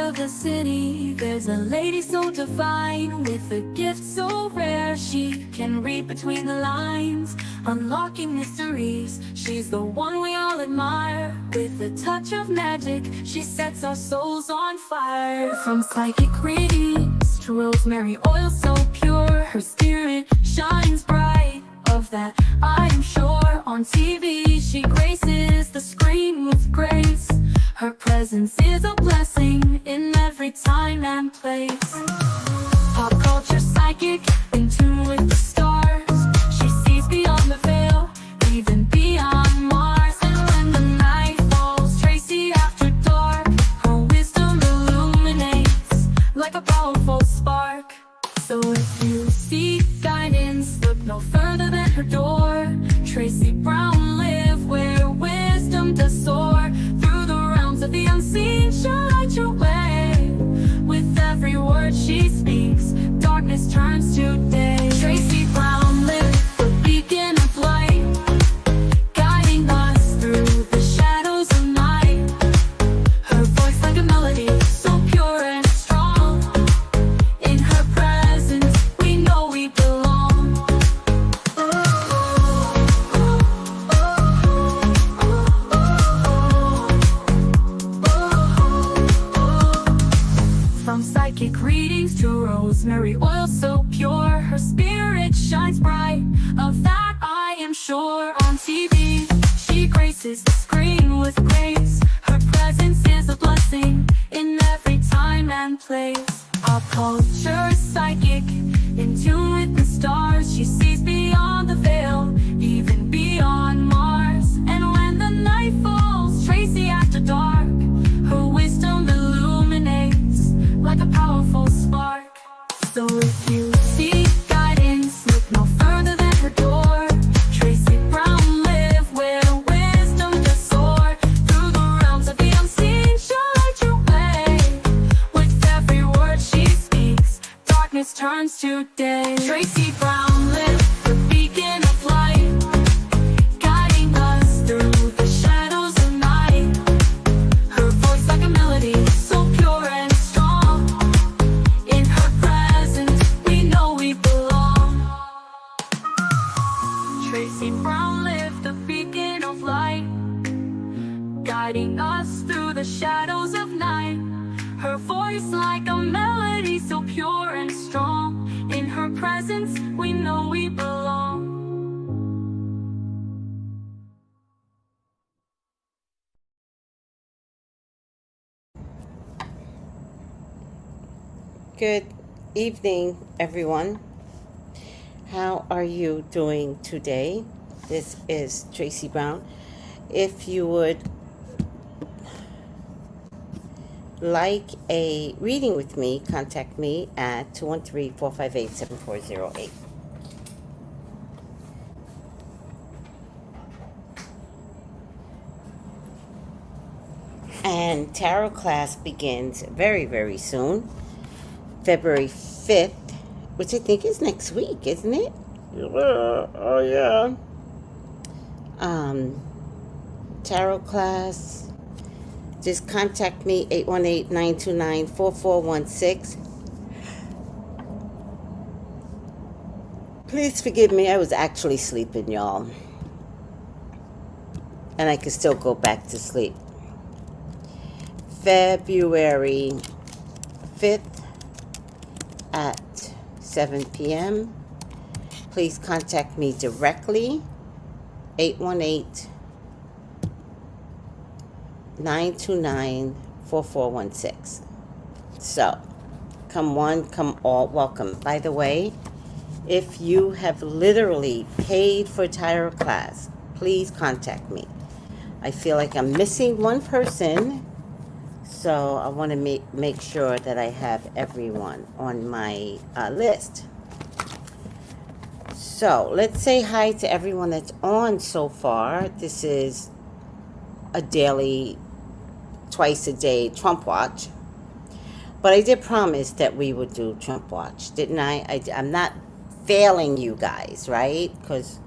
of the city, there's a lady so divine, with a gift so rare. She can read between the lines, unlocking mysteries. She's the one we all admire. With a touch of magic, she sets our souls on fire. From psychic readings to rosemary oil so pure, her spirit shines bright. Of that I am sure. On TV she graces the screen with grace. Her presence is a blessing in every time and place. Pop culture psychic, in tune with the stars. She sees beyond the veil, even beyond Mars. And when the night falls, Tracey After Dark, her wisdom illuminates like a powerful spark. So if you seek guidance, look no further than her door. Tracey Brown live where wisdom does soar. Through the realms of the unseen, she'll light your way. With every word she speaks, darkness turns to day. Tracey Brown live, the beacon of light, guiding us through the shadows of night. Her voice like a melody, so pure and strong. In her presence, we know we belong. From psychic readings to rosemary oil so pure, her spirit shines bright. Of that I am sure. On TV, she graces the screen with grace. Her presence is a blessing in every time and place. Pop culture psychic, in tune with the stars. She sees beyond the veil, even beyond Mars. And when the night falls, Tracey After Dark, her wisdom illuminates like a powerful spark. So if you seek guidance, look no further than her door. Tracey Brown live where wisdom does soar. Through the realms of the unseen, she'll light your way. With every word she speaks, darkness turns to day. Tracey Brown live, the beacon of light, guiding us through the shadows of night. Her voice like a melody, so pure and strong. In her presence, we know we belong. Tracey Brown live, the beacon of light, guiding us through the shadows of night. Her voice like a melody, so pure and strong. In her presence, we know we belong. Good evening, everyone. How are you doing today? This is Tracey Brown. If you would like a reading with me, contact me at 213-458-7408. And tarot class begins very, very soon. February 5th, which I think is next week, isn't it? Oh, yeah. Tarot class. Just contact me, 818-929-4416. Please forgive me, I was actually sleeping, y'all. And I can still go back to sleep. February 5th at 7 p.m. Please contact me directly, 818-929-4416. So, come one, come all, welcome. By the way, if you have literally paid for tarot class, please contact me. I feel like I'm missing one person, so I want to make sure that I have everyone on my list. So let's say hi to everyone that's on so far. This is a daily, twice a day Trump Watch. But I did promise that we would do Trump Watch, didn't I? I'm not failing you guys, right? Because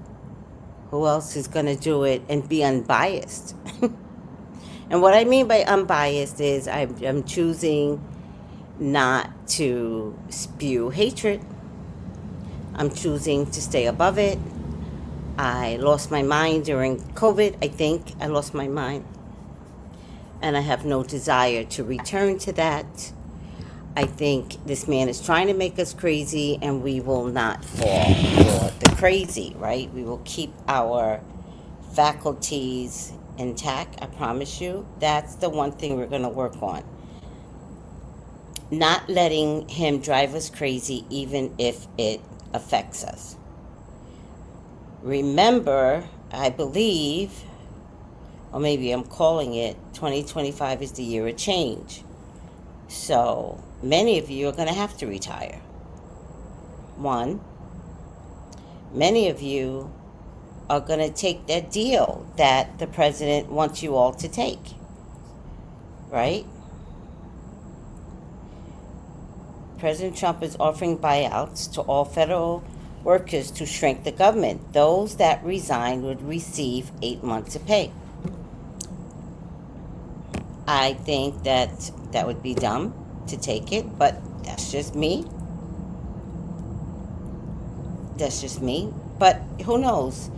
who else is going to do it and be unbiased? And what I mean by unbiased is I'm choosing not to spew hatred. I'm choosing to stay above it. I lost my mind during COVID. I think I lost my mind. And I have no desire to return to that. I think this man is trying to make us crazy, and we will not fall for the crazy, right? We will keep our faculties intact, I promise you. That's the one thing we're going to work on. Not letting him drive us crazy, even if it affects us. Remember, I believe, or maybe I'm calling it, 2025 is the year of change. So many of you are going to have to retire. One, many of you are going to take that deal that the president wants you all to take, right? President Trump is offering buyouts to all federal workers to shrink the government. Those that resign would receive 8 months of pay. I think that that would be dumb to take it, but that's just me. That's just me. But who knows?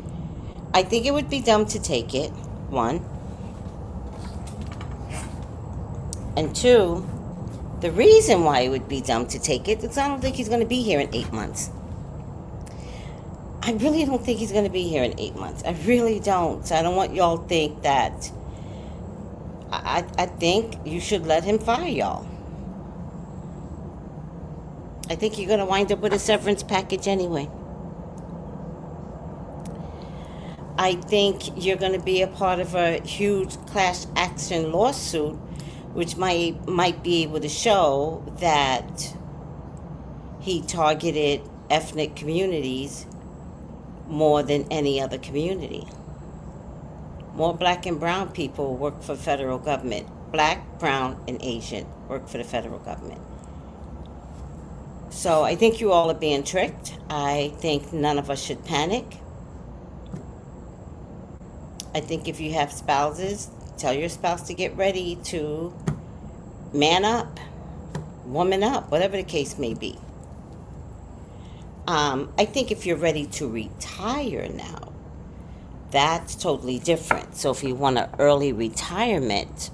I think it would be dumb to take it, one. And two, the reason why it would be dumb to take it is I don't think he's going to be here in 8 months. I really don't think he's going to be here in 8 months. I really don't. So I don't want y'all to think that. I think you should let him fire y'all. I think you're going to wind up with a severance package anyway. I think you're going to be a part of a huge class action lawsuit, which might be able to show that he targeted ethnic communities more than any other community. More black and brown people work for federal government. Black, brown, and Asian work for the federal government. So I think you all are being tricked. I think none of us should panic. I think if you have spouses, tell your spouse to get ready to man up, woman up, whatever the case may be. I think if you're ready to retire now, that's totally different. So if you want an early retirement,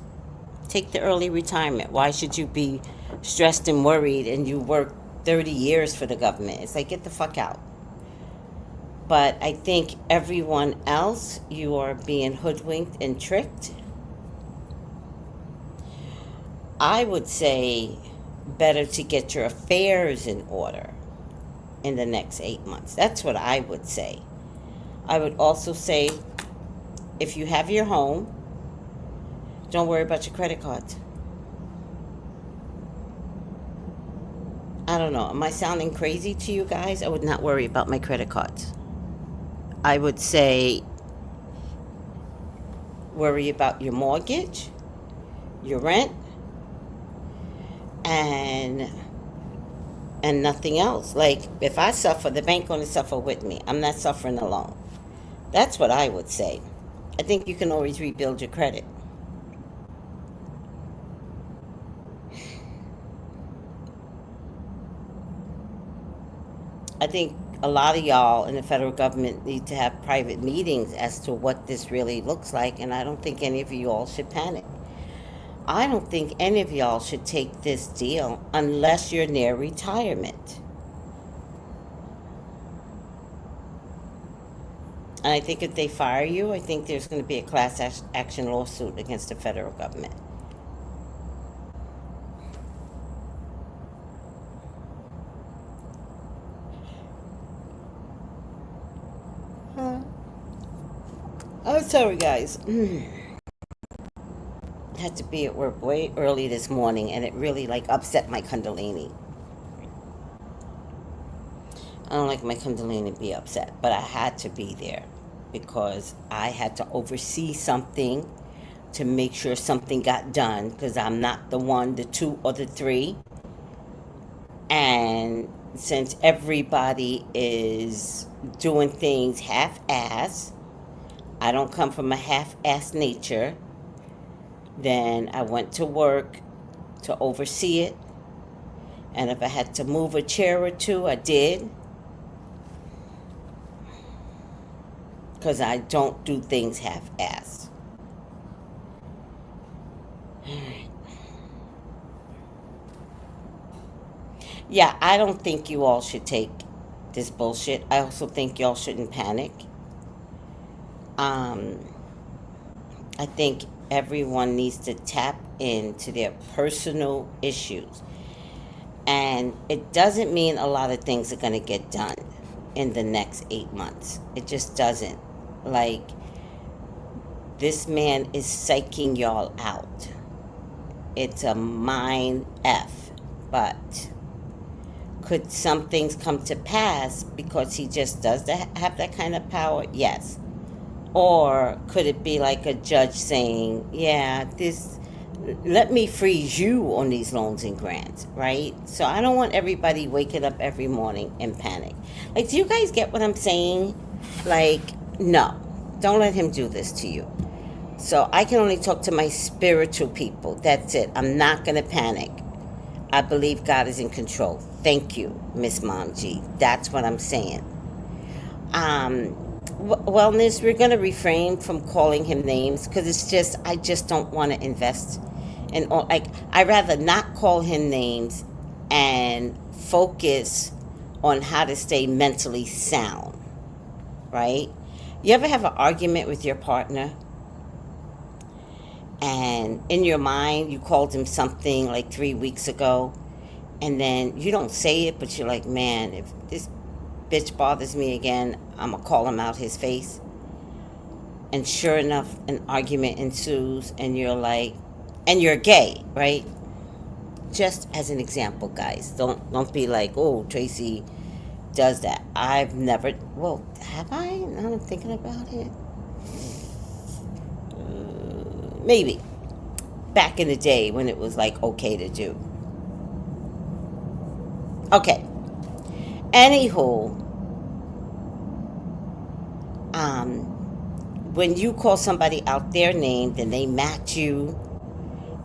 take the early retirement. Why should you be stressed and worried and you work 30 years for the government? It's like, get the fuck out. But I think everyone else, you are being hoodwinked and tricked. I would say better to get your affairs in order in the next 8 months. That's what I would say. I would also say, if you have your home, don't worry about your credit cards. I don't know. Am I sounding crazy to you guys? I would not worry about my credit cards. I would say worry about your mortgage, your rent, and nothing else. Like, if I suffer, the bank going to suffer with me. I'm not suffering alone. That's what I would say. I think you can always rebuild your credit. I think a lot of y'all in the federal government need to have private meetings as to what this really looks like, and I don't think any of you all should panic. I don't think any of y'all should take this deal unless you're near retirement. And I think if they fire you, I think there's going to be a class action lawsuit against the federal government. I'm sorry, guys. Had to be at work way early this morning, and it really upset my kundalini. I don't like my kundalini to be upset, but I had to be there because I had to oversee something to make sure something got done, because I'm not the one, the two, or the three. And since everybody is doing things half-ass, I don't come from a half-ass nature, then I went to work to oversee it And if I had to move a chair or two, I did. Because I don't do things half-assed. Yeah, I don't think you all should take this bullshit. I also think y'all shouldn't panic. Um, I think everyone needs to tap into their personal issues. And it doesn't mean a lot of things are going to get done in the next 8 months. It just doesn't. Like, this man is psyching y'all out. It's a mind F. But could some things come to pass because he just does have that kind of power? Yes. Or could it be like a judge saying, yeah, let me freeze you on these loans and grants, right? So I don't want everybody waking up every morning in panic. Like, do you guys get what I'm saying? Like, no, don't let him do this to you. So I can only talk to my spiritual people. That's it. I'm not going to panic. I believe God is in control. Thank you, Miss Mom G. That's what I'm saying. Wellness, we're going to refrain from calling him names because I just don't want to invest in all. Like, I'd rather not call him names and focus on how to stay mentally sound, right? You ever have an argument with your partner and in your mind you called him something like 3 weeks ago, and then you don't say it, but you're like, man, if this bitch bothers me again, I'm gonna call him out his face. And sure enough, an argument ensues, and you're like, and you're gay, right? Just as an example, guys. Don't be like, oh, Tracey does that. I've never, well, have I? Now I'm thinking about it. Maybe. Back in the day when it was like okay to do. Okay. Anywho, when you call somebody out their name, then they match you,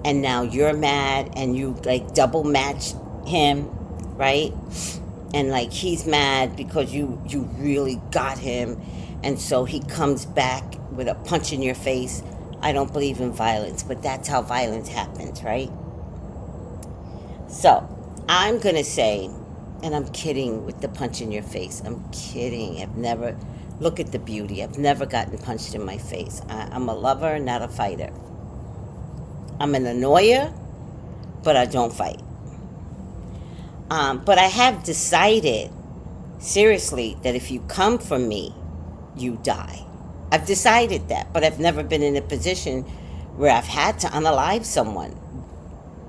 and now you're mad, and you like double match him, right? And like he's mad because you really got him, and so he comes back with a punch in your face. I don't believe in violence, but that's how violence happens, right? So I'm gonna say, and I'm kidding with the punch in your face. I'm kidding. I've never, look at the beauty. I've never gotten punched in my face. I'm a lover, not a fighter. I'm an annoyer, but I don't fight. But I have decided, seriously, that if you come for me, you die. I've decided that, but I've never been in a position where I've had to unalive someone.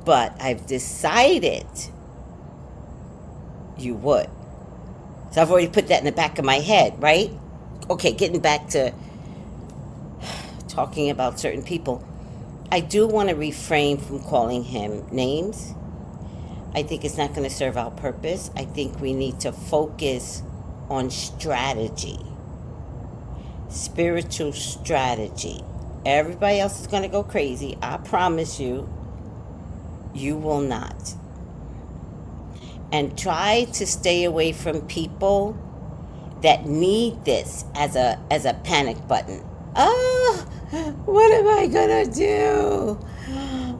But I've decided you would. So I've already put that in the back of my head, right? Okay, getting back to talking about certain people. I do want to refrain from calling him names. I think it's not going to serve our purpose. I think we need to focus on strategy. Spiritual strategy. Everybody else is going to go crazy. I promise you, you will not. And try to stay away from people that need this as a panic button. Oh, what am I gonna do?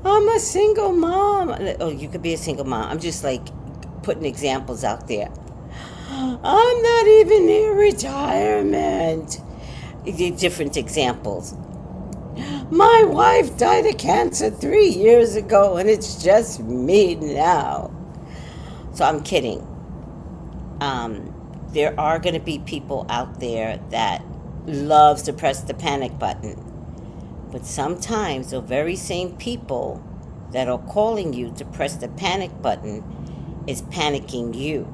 I'm a single mom. Oh, you could be a single mom. I'm just like putting examples out there. I'm not even near retirement. Different examples. My wife died of cancer 3 years ago, and it's just me now. So I'm kidding. There are going to be people out there that loves to press the panic button. But sometimes the very same people that are calling you to press the panic button is panicking you.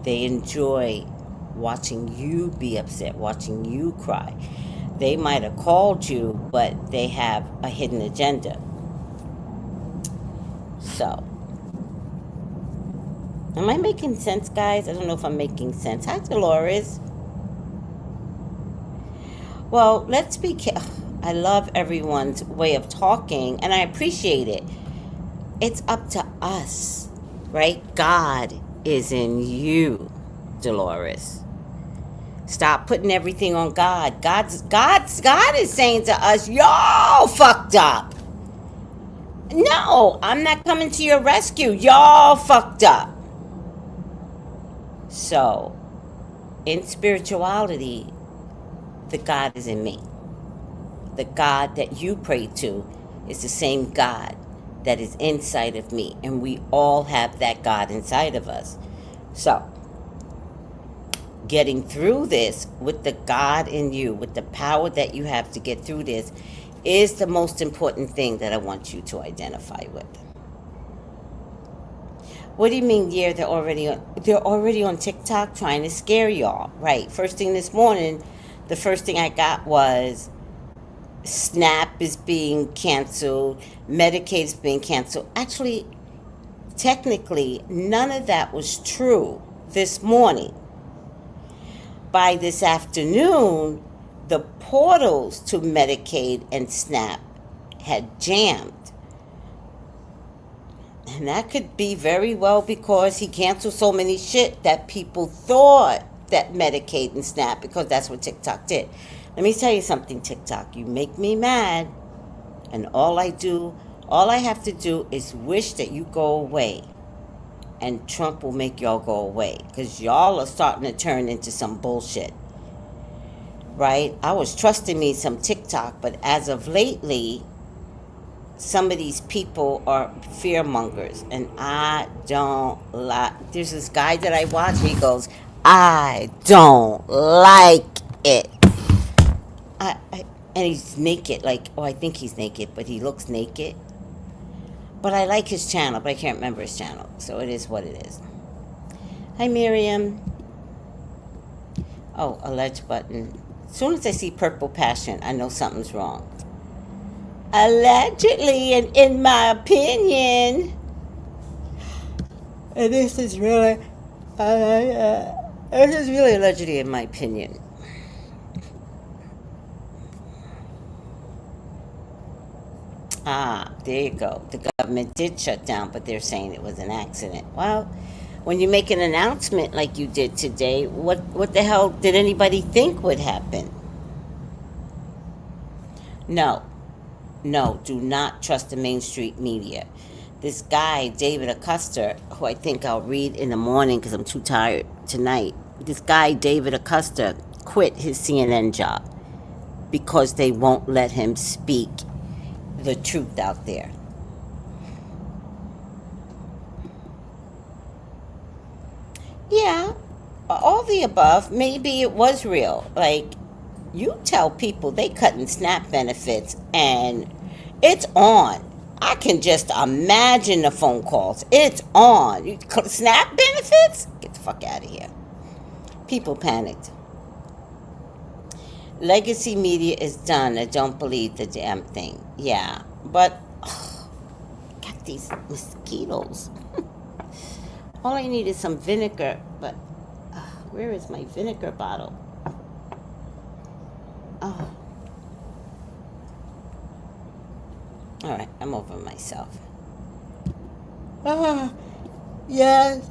They enjoy watching you be upset, watching you cry. They might have called you, but they have a hidden agenda. So, am I making sense, guys? I don't know if I'm making sense. Hi, Dolores. Well, let's be careful. I love everyone's way of talking, and I appreciate it. It's up to us, right? God is in you, Dolores. Stop putting everything on God. God is saying to us, y'all fucked up. No, I'm not coming to your rescue. Y'all fucked up. So, in spirituality, the God is in me. The God that you pray to is the same God that is inside of me. And we all have that God inside of us. So, getting through this with the God in you, with the power that you have to get through this, is the most important thing that I want you to identify with. What do you mean? Yeah, they're already on TikTok trying to scare y'all, right? First thing this morning, the first thing I got was Snap is being canceled, Medicaid is being canceled. Actually, technically, none of that was true this morning. By this afternoon, the portals to Medicaid and SNAP had jammed. And that could be very well because he canceled so many shit that people thought that Medicaid and SNAP, because that's what TikTok did. Let me tell you something, TikTok. You make me mad, and all I have to do is wish that you go away. And Trump will make y'all go away. Because y'all are starting to turn into some bullshit. Right? I was trusting me some TikTok, but as of lately, some of these people are fear mongers, and I don't like. There's this guy that I watch. He goes, "I don't like it." I and he's naked. Like, oh, I think he's naked, but he looks naked. But I like his channel, but I can't remember his channel, so it is what it is. Hi, Miriam. Oh, alleged button. As soon as I see purple passion, I know something's wrong. Allegedly, and in my opinion, and this is really allegedly in my opinion. Ah, there you go. The government did shut down, but they're saying it was an accident. Well, when you make an announcement like you did today, what the hell did anybody think would happen? No, no, do not trust the Main Street media. This guy, David Acosta, who I think I'll read in the morning because I'm too tired tonight. This guy, David Acosta, quit his CNN job because they won't let him speak the truth out there. Yeah, all the above. Maybe it was real. Like, you tell people they cutting SNAP benefits and it's on. I can just imagine the phone calls. It's on. SNAP benefits? Get the fuck out of here. People panicked. Legacy media is done. I don't believe the damn thing. Yeah, but got these mosquitoes. All I need is some vinegar, but where is my vinegar bottle? Oh. All right, I'm over myself. Yes.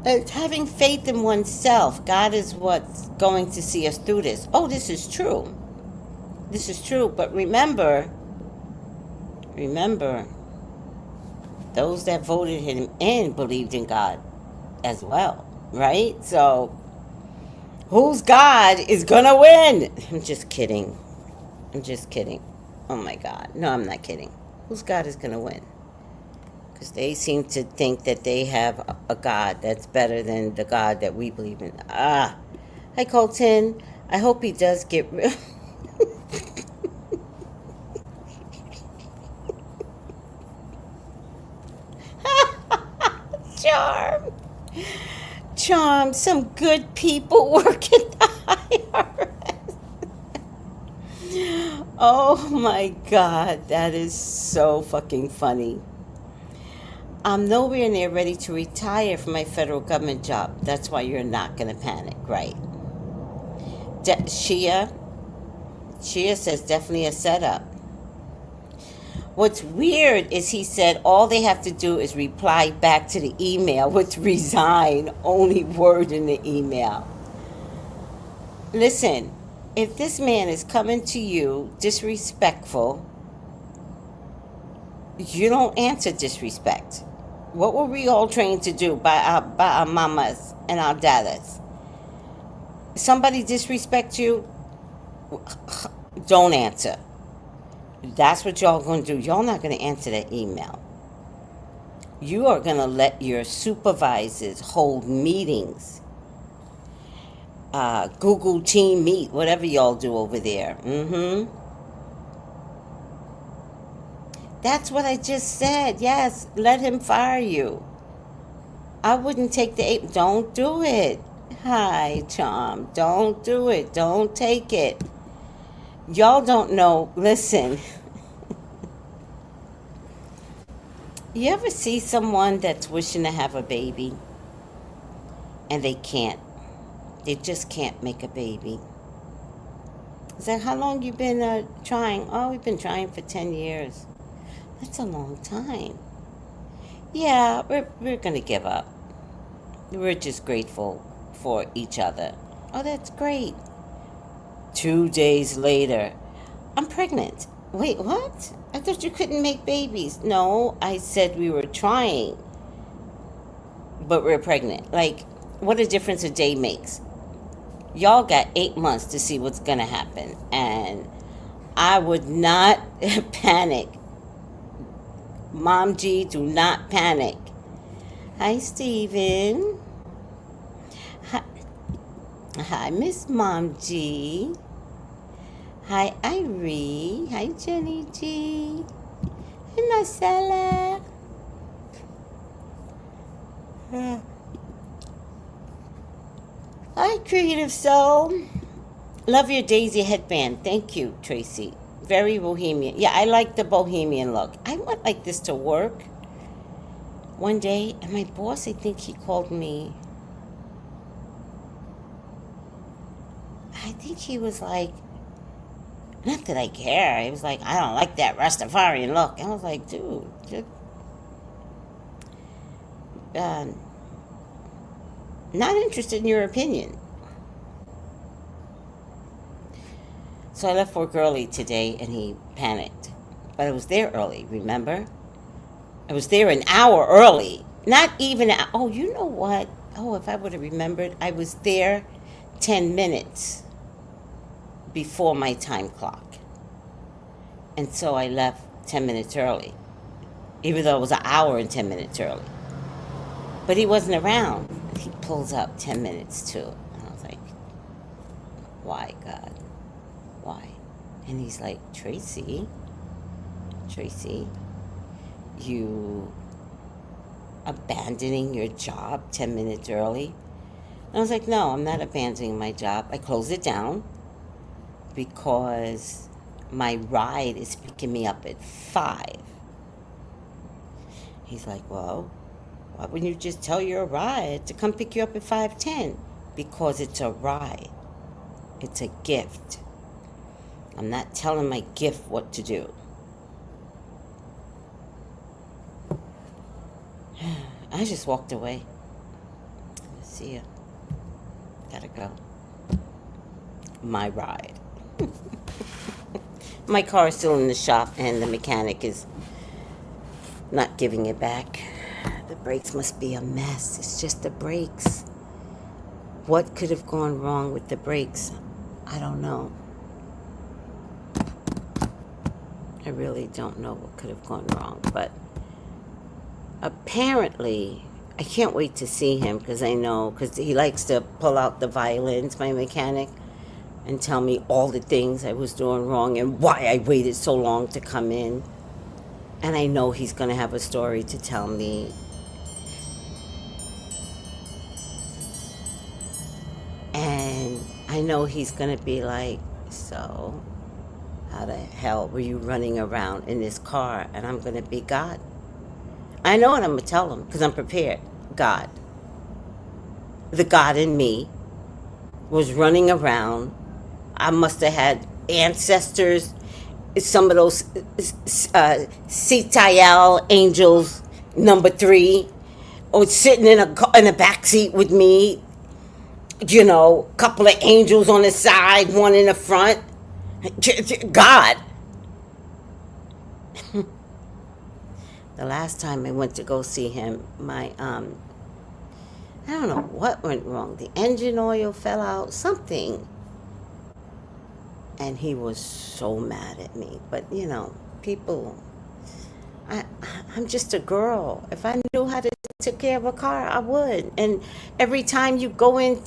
It's having faith in oneself. God is what's going to see us through this. Oh, this is true. This is true. But remember, those that voted him in believed in God as well, right? So, whose God is going to win? I'm just kidding. Oh my God. No, I'm not kidding. Whose God is going to win? Because they seem to think that they have a God that's better than the God that we believe in. Hi, Colton. I hope he does get real. Charm. Some good people work at the IRS. Oh my God, that is so fucking funny. I'm nowhere near ready to retire from my federal government job. That's why you're not going to panic, right? Shia says definitely a setup. What's weird is he said all they have to do is reply back to the email with resign, only word in the email. Listen, if this man is coming to you disrespectful, you don't answer disrespect. What were we all trained to do by our mamas and our dadas? Somebody disrespect you, don't answer. That's what y'all gonna do. Y'all not gonna answer that email. You are gonna let your supervisors hold meetings, Google Team Meet, whatever y'all do over there. That's what I just said. Yes, let him fire you. I wouldn't take don't do it. Hi, Charm. Don't do it. Don't take it. Y'all don't know. Listen. You ever see someone that's wishing to have a baby and they can't? They just can't make a baby. It's like, how long you been trying? Oh, we've been trying for 10 years. That's a long time. Yeah, we're going to give up. We're just grateful for each other. Oh, that's great. 2 days later, I'm pregnant. Wait, what? I thought you couldn't make babies. No, I said we were trying, but we're pregnant. Like, what a difference a day makes. Y'all got 8 months to see what's going to happen. And I would not panic. Mom G, do not panic. Hi, Steven. Hi, Miss Mom G. Hi, Irie. Hi, Jenny G. Hi, Marcella. Hi, Creative Soul. Love your Daisy headband. Thank you, Tracy. Very bohemian. Yeah, I like the bohemian look. I went like this to work one day, and my boss, I think he called me. I think he was like, not that I care. He was like, I don't like that Rastafarian look. I was like, dude, just, not interested in your opinion. So I left work early today, and he panicked. But I was there early, remember? I was there an hour early. Not even, oh, you know what? Oh, if I would have remembered, I was there 10 minutes before my time clock. And so I left 10 minutes early, even though it was an hour and 10 minutes early. But he wasn't around. He pulls up 10 minutes too. And I was like, why, God? Why? And he's like, Tracy, you abandoning your job 10 minutes early? And I was like, no, I'm not abandoning my job. I closed it down because my ride is picking me up at 5. He's like, well, why wouldn't you just tell your ride to come pick you up at 5:10? Because it's a ride. It's a gift. I'm not telling my gift what to do. I just walked away. See ya. Gotta go. My ride. My car is still in the shop, and the mechanic is not giving it back. The brakes must be a mess. It's just the brakes. What could have gone wrong with the brakes? I don't know. I really don't know what could have gone wrong, but apparently, I can't wait to see him because he likes to pull out the violins, my mechanic, and tell me all the things I was doing wrong and why I waited so long to come in. And I know he's going to have a story to tell me. And I know he's going to be like, so how the hell were you running around in this car? And I'm going to be, God. I know what I'm going to tell him because I'm prepared. God. The God in me was running around. I must have had ancestors some of those CTIL angels, number 3, or sitting in a back seat with me. You know, couple of angels on the side, one in the front. God. The last time I went to go see him, my I don't know what went wrong. The engine oil fell out, something. And he was so mad at me. But, you know, people, I, I'm just a girl. If I knew how to take care of a car, I would. And every time you go in,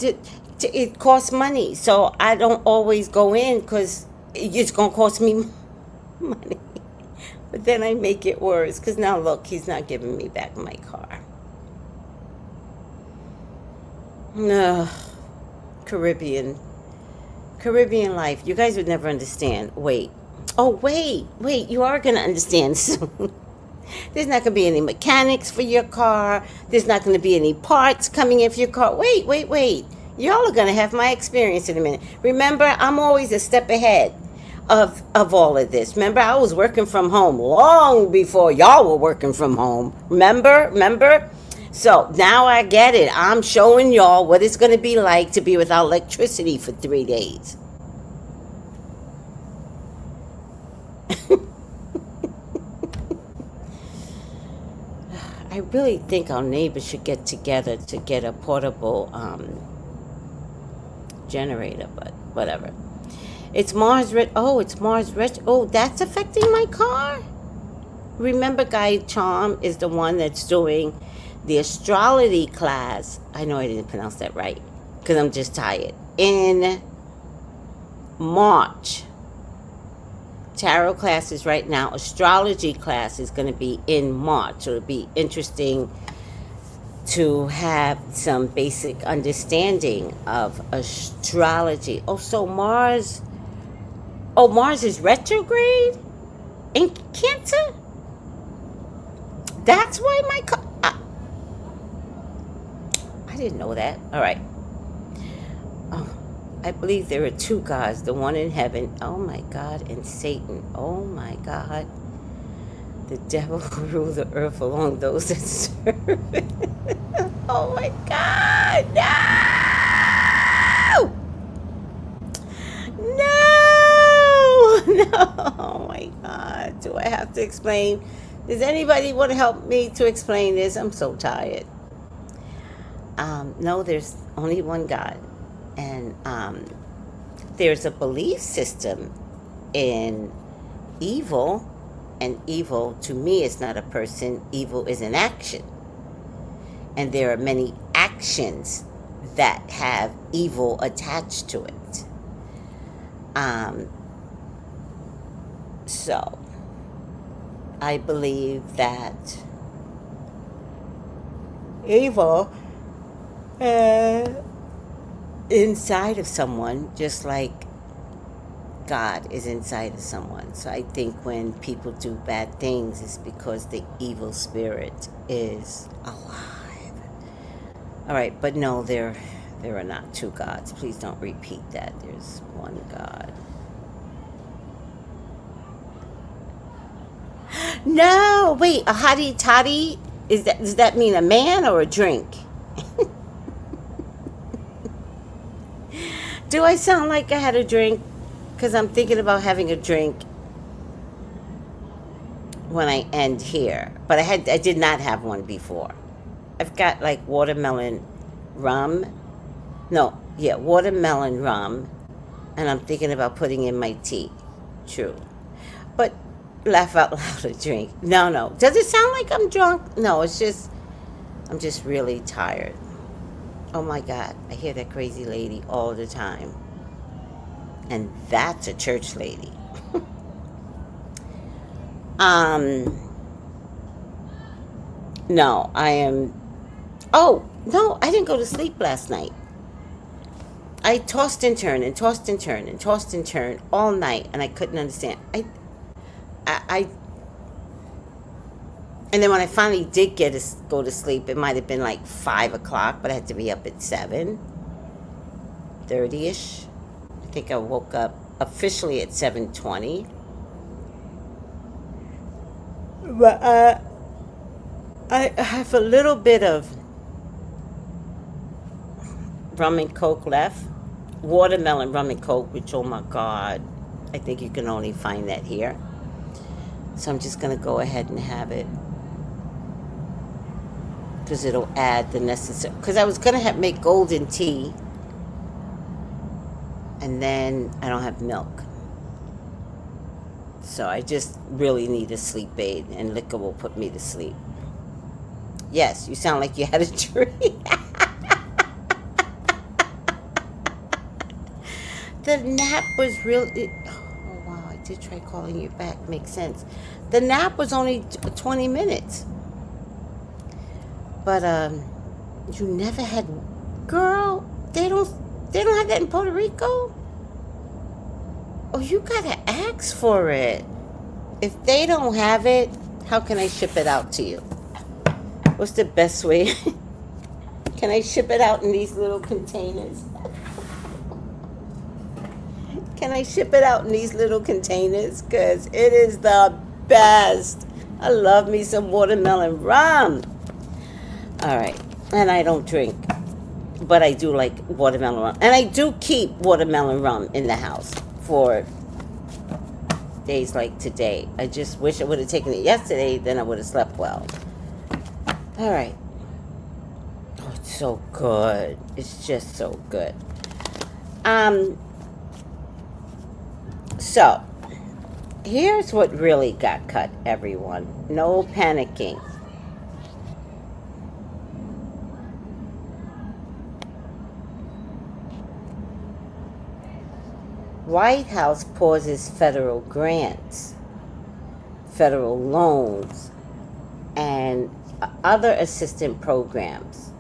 it costs money. So I don't always go in because it's going to cost me money. But then I make it worse because now, look, he's not giving me back my car. No, Caribbean life. You guys would never understand. Wait. Oh, wait. You are going to understand soon. There's not going to be any mechanics for your car. There's not going to be any parts coming in for your car. Wait. Y'all are going to have my experience in a minute. Remember, I'm always a step ahead of all of this. Remember, I was working from home long before y'all were working from home. Remember? So now I get it. I'm showing y'all what it's going to be like to be without electricity for 3 days. I really think our neighbors should get together to get a portable generator, but whatever. It's Mars Rich. Oh, that's affecting my car? Remember, Guy Charm is the one that's doing the astrology class. I know I didn't pronounce that right because I'm just tired. In March. Tarot classes right now. Astrology class is going to be in March. So it'll be interesting to have some basic understanding of astrology. Oh, so Mars is retrograde in Cancer? That's why my car... I didn't know that. All right. Oh, I believe there are 2 gods, the one in heaven, oh my God, and Satan, oh my God. The devil will rule the earth along those that serve it. Oh my God, no, oh my God, do I have to explain? Does anybody want to help me to explain this? I'm so tired. No, there's only one God. And there's a belief system in evil. And evil, to me, is not a person. Evil is an action. And there are many actions that have evil attached to it. So, I believe that evil inside of someone, just like God is inside of someone. So I think when people do bad things, it's because the evil spirit is alive. All right, but no, there are not 2 gods. Please don't repeat that. There's one God. No, wait, a hottie toddy? Does that mean a man or a drink? Do I sound like I had a drink? Because I'm thinking about having a drink when I end here. But I did not have one before. I've got like watermelon rum. Watermelon rum. And I'm thinking about putting in my tea. True. But laugh out loud, a drink. No. Does it sound like I'm drunk? No, it's just, I'm just really tired. Oh my God, I hear that crazy lady all the time. And that's a church lady. No, I didn't go to sleep last night. I tossed and turned all night, and I couldn't understand. And then when I finally did go to sleep, it might have been like 5 o'clock, but I had to be up at 7:30ish. I think I woke up officially at 7:20. But I have a little bit of rum and coke left. Watermelon rum and coke, which, oh my God, I think you can only find that here. So I'm just going to go ahead and have it. Because it'll add the necessary. Because I was going to make golden tea. And then I don't have milk. So I just really need a sleep aid. And liquor will put me to sleep. Yes, you sound like you had a dream. The nap was really... Oh, wow, I did try calling you back. Makes sense. The nap was only 20 minutes. But, you never had... Girl, they don't have that in Puerto Rico? Oh, you gotta ask for it. If they don't have it, how can I ship it out to you? What's the best way? Can I ship it out in these little containers? Can I ship it out in these little containers? Because it is the best. I love me some watermelon rum. All right. And I don't drink. But I do like watermelon rum. And I do keep watermelon rum in the house for days like today. I just wish I would have taken it yesterday. Then I would have slept well. All right. Oh, it's so good. It's just so good. So, here's what really got cut, everyone. No panicking. White House pauses federal grants, federal loans, and other assistance programs.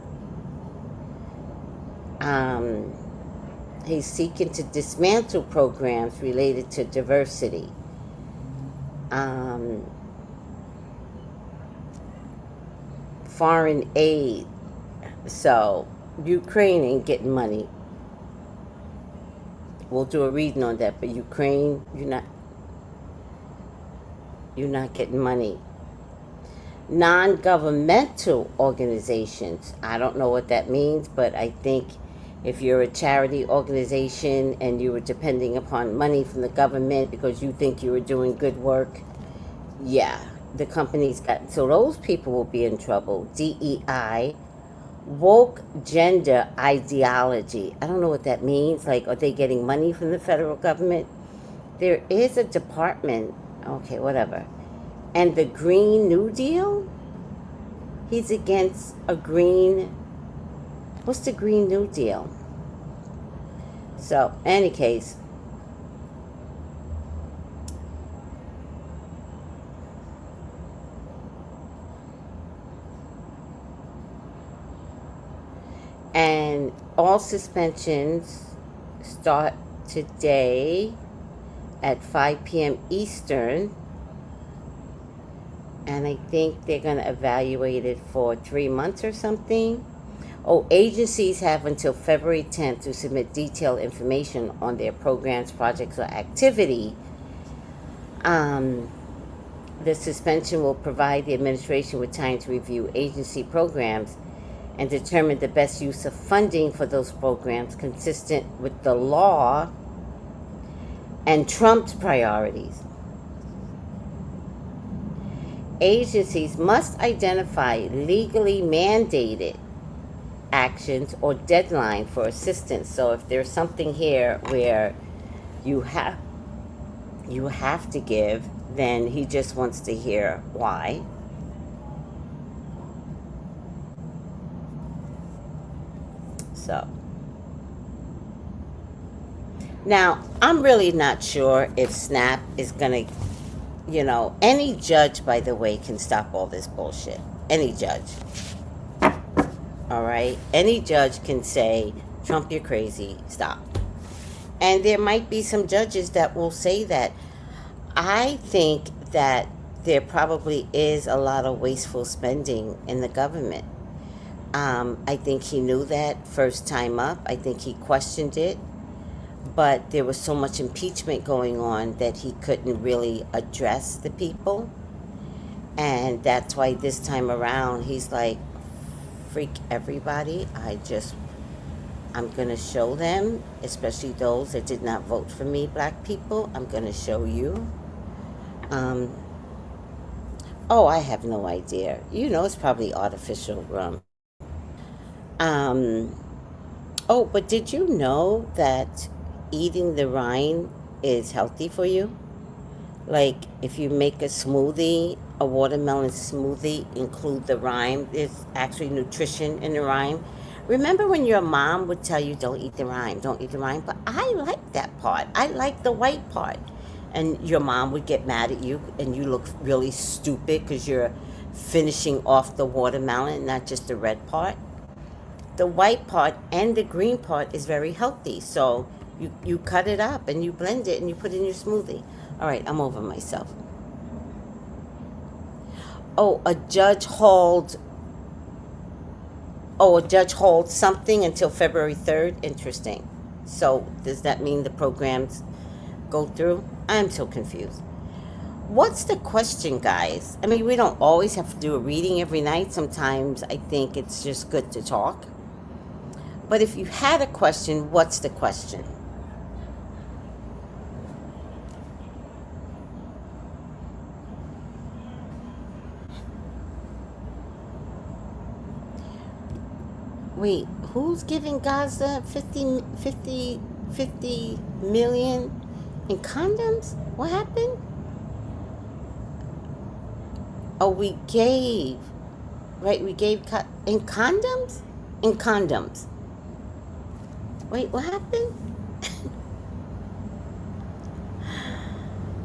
He's seeking to dismantle programs related to diversity. Foreign aid. So, Ukraine ain't getting money. We'll do a reading on that, but Ukraine, you're not getting money. Non-governmental organizations. I don't know what that means, but I think if you're a charity organization and you were depending upon money from the government because you think you were doing good work, yeah, the company's got... So those people will be in trouble. DEI, woke gender ideology. I don't know what that means. Like, are they getting money from the federal government? There is a department. Okay, whatever. And the Green New Deal? He's against a green... What's the Green New Deal? So, any case, and all suspensions start today at 5 p.m. Eastern. And I think they're going to evaluate it for 3 months or something. Oh, agencies have until February 10th to submit detailed information on their programs, projects, or activity. The suspension will provide the administration with time to review agency programs and determine the best use of funding for those programs consistent with the law and Trump's priorities. Agencies must identify legally mandated actions or deadline for assistance. So if there's something here where you have to give, then he just wants to hear why. So now I'm really not sure if SNAP is gonna, any judge, by the way, can stop all this bullshit. Any judge. All right? Any judge can say, Trump, you're crazy, stop. And there might be some judges that will say that. I think that there probably is a lot of wasteful spending in the government. I think he knew that first time up. I think he questioned it. But there was so much impeachment going on that he couldn't really address the people. And that's why this time around, he's like, freak everybody. I'm going to show them, especially those that did not vote for me, black people. I'm going to show you. Um, oh, I have no idea. It's probably artificial rum. Um, oh, but did you know that eating the rind is healthy for you? Like if you make a smoothie, a watermelon smoothie, include the rind. There's actually nutrition in the rind. Remember when your mom would tell you, don't eat the rind, don't eat the rind? But I like that part. I like the white part. And your mom would get mad at you and you look really stupid because you're finishing off the watermelon, not just the red part. The white part and the green part is very healthy. So you cut it up and you blend it and you put it in your smoothie. All right, I'm over myself. Oh, a judge holds something until February 3rd. Interesting. So does that mean the programs go through? I'm so confused. What's the question, guys? I mean, we don't always have to do a reading every night. Sometimes I think it's just good to talk. But if you had a question, what's the question? Wait, who's giving Gaza 50 million in condoms? What happened? Oh, we gave, right? We gave in condoms? In condoms. Wait, what happened?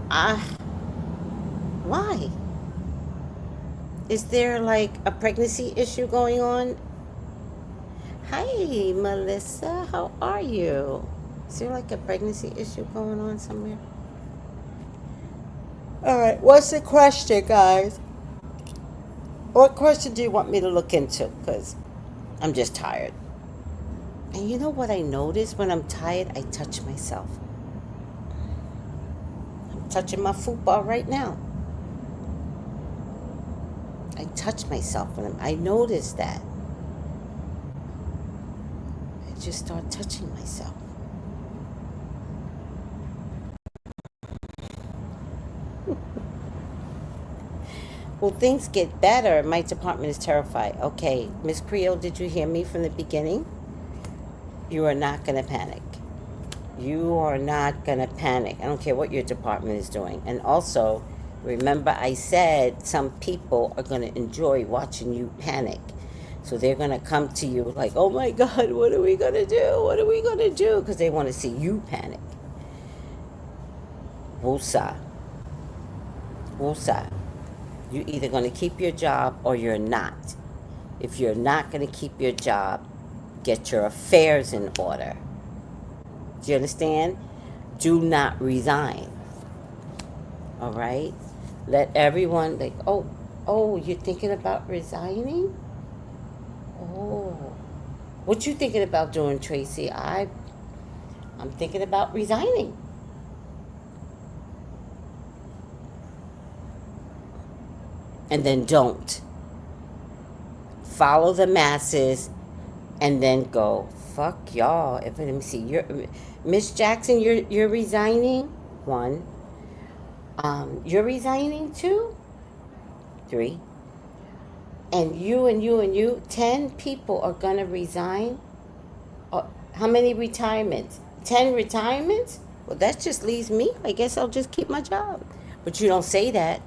Ah, why? Is there like a pregnancy issue going on? Hi, Melissa. How are you? Is there like a pregnancy issue going on somewhere? All right, what's the question, guys? What question do you want me to look into? Because I'm just tired. And you know what I notice when I'm tired? I touch myself. I'm touching my football right now. I touch myself when I notice that. I just start touching myself. Well, things get better. My department is terrified. Okay, Miss Creole, did you hear me from the beginning? You are not going to panic. You are not going to panic. I don't care what your department is doing. And also, remember I said some people are going to enjoy watching you panic. So they're going to come to you like, oh my God, what are we going to do? What are we going to do? Because they want to see you panic. Woosah. Woosah. You're either going to keep your job or you're not. If you're not going to keep your job, get your affairs in order. Do you understand? Do not resign. All right? Let everyone, like, oh, you're thinking about resigning? Oh. What you thinking about doing, Tracy? I'm thinking about resigning. And then don't. Follow the masses and then go, fuck y'all. Let me see. Miss Jackson, you're resigning? 1. You're resigning? 2. 3. And you, 10 people are gonna resign? How many retirements? 10 retirements? Well, that just leaves me. I guess I'll just keep my job. But you don't say that.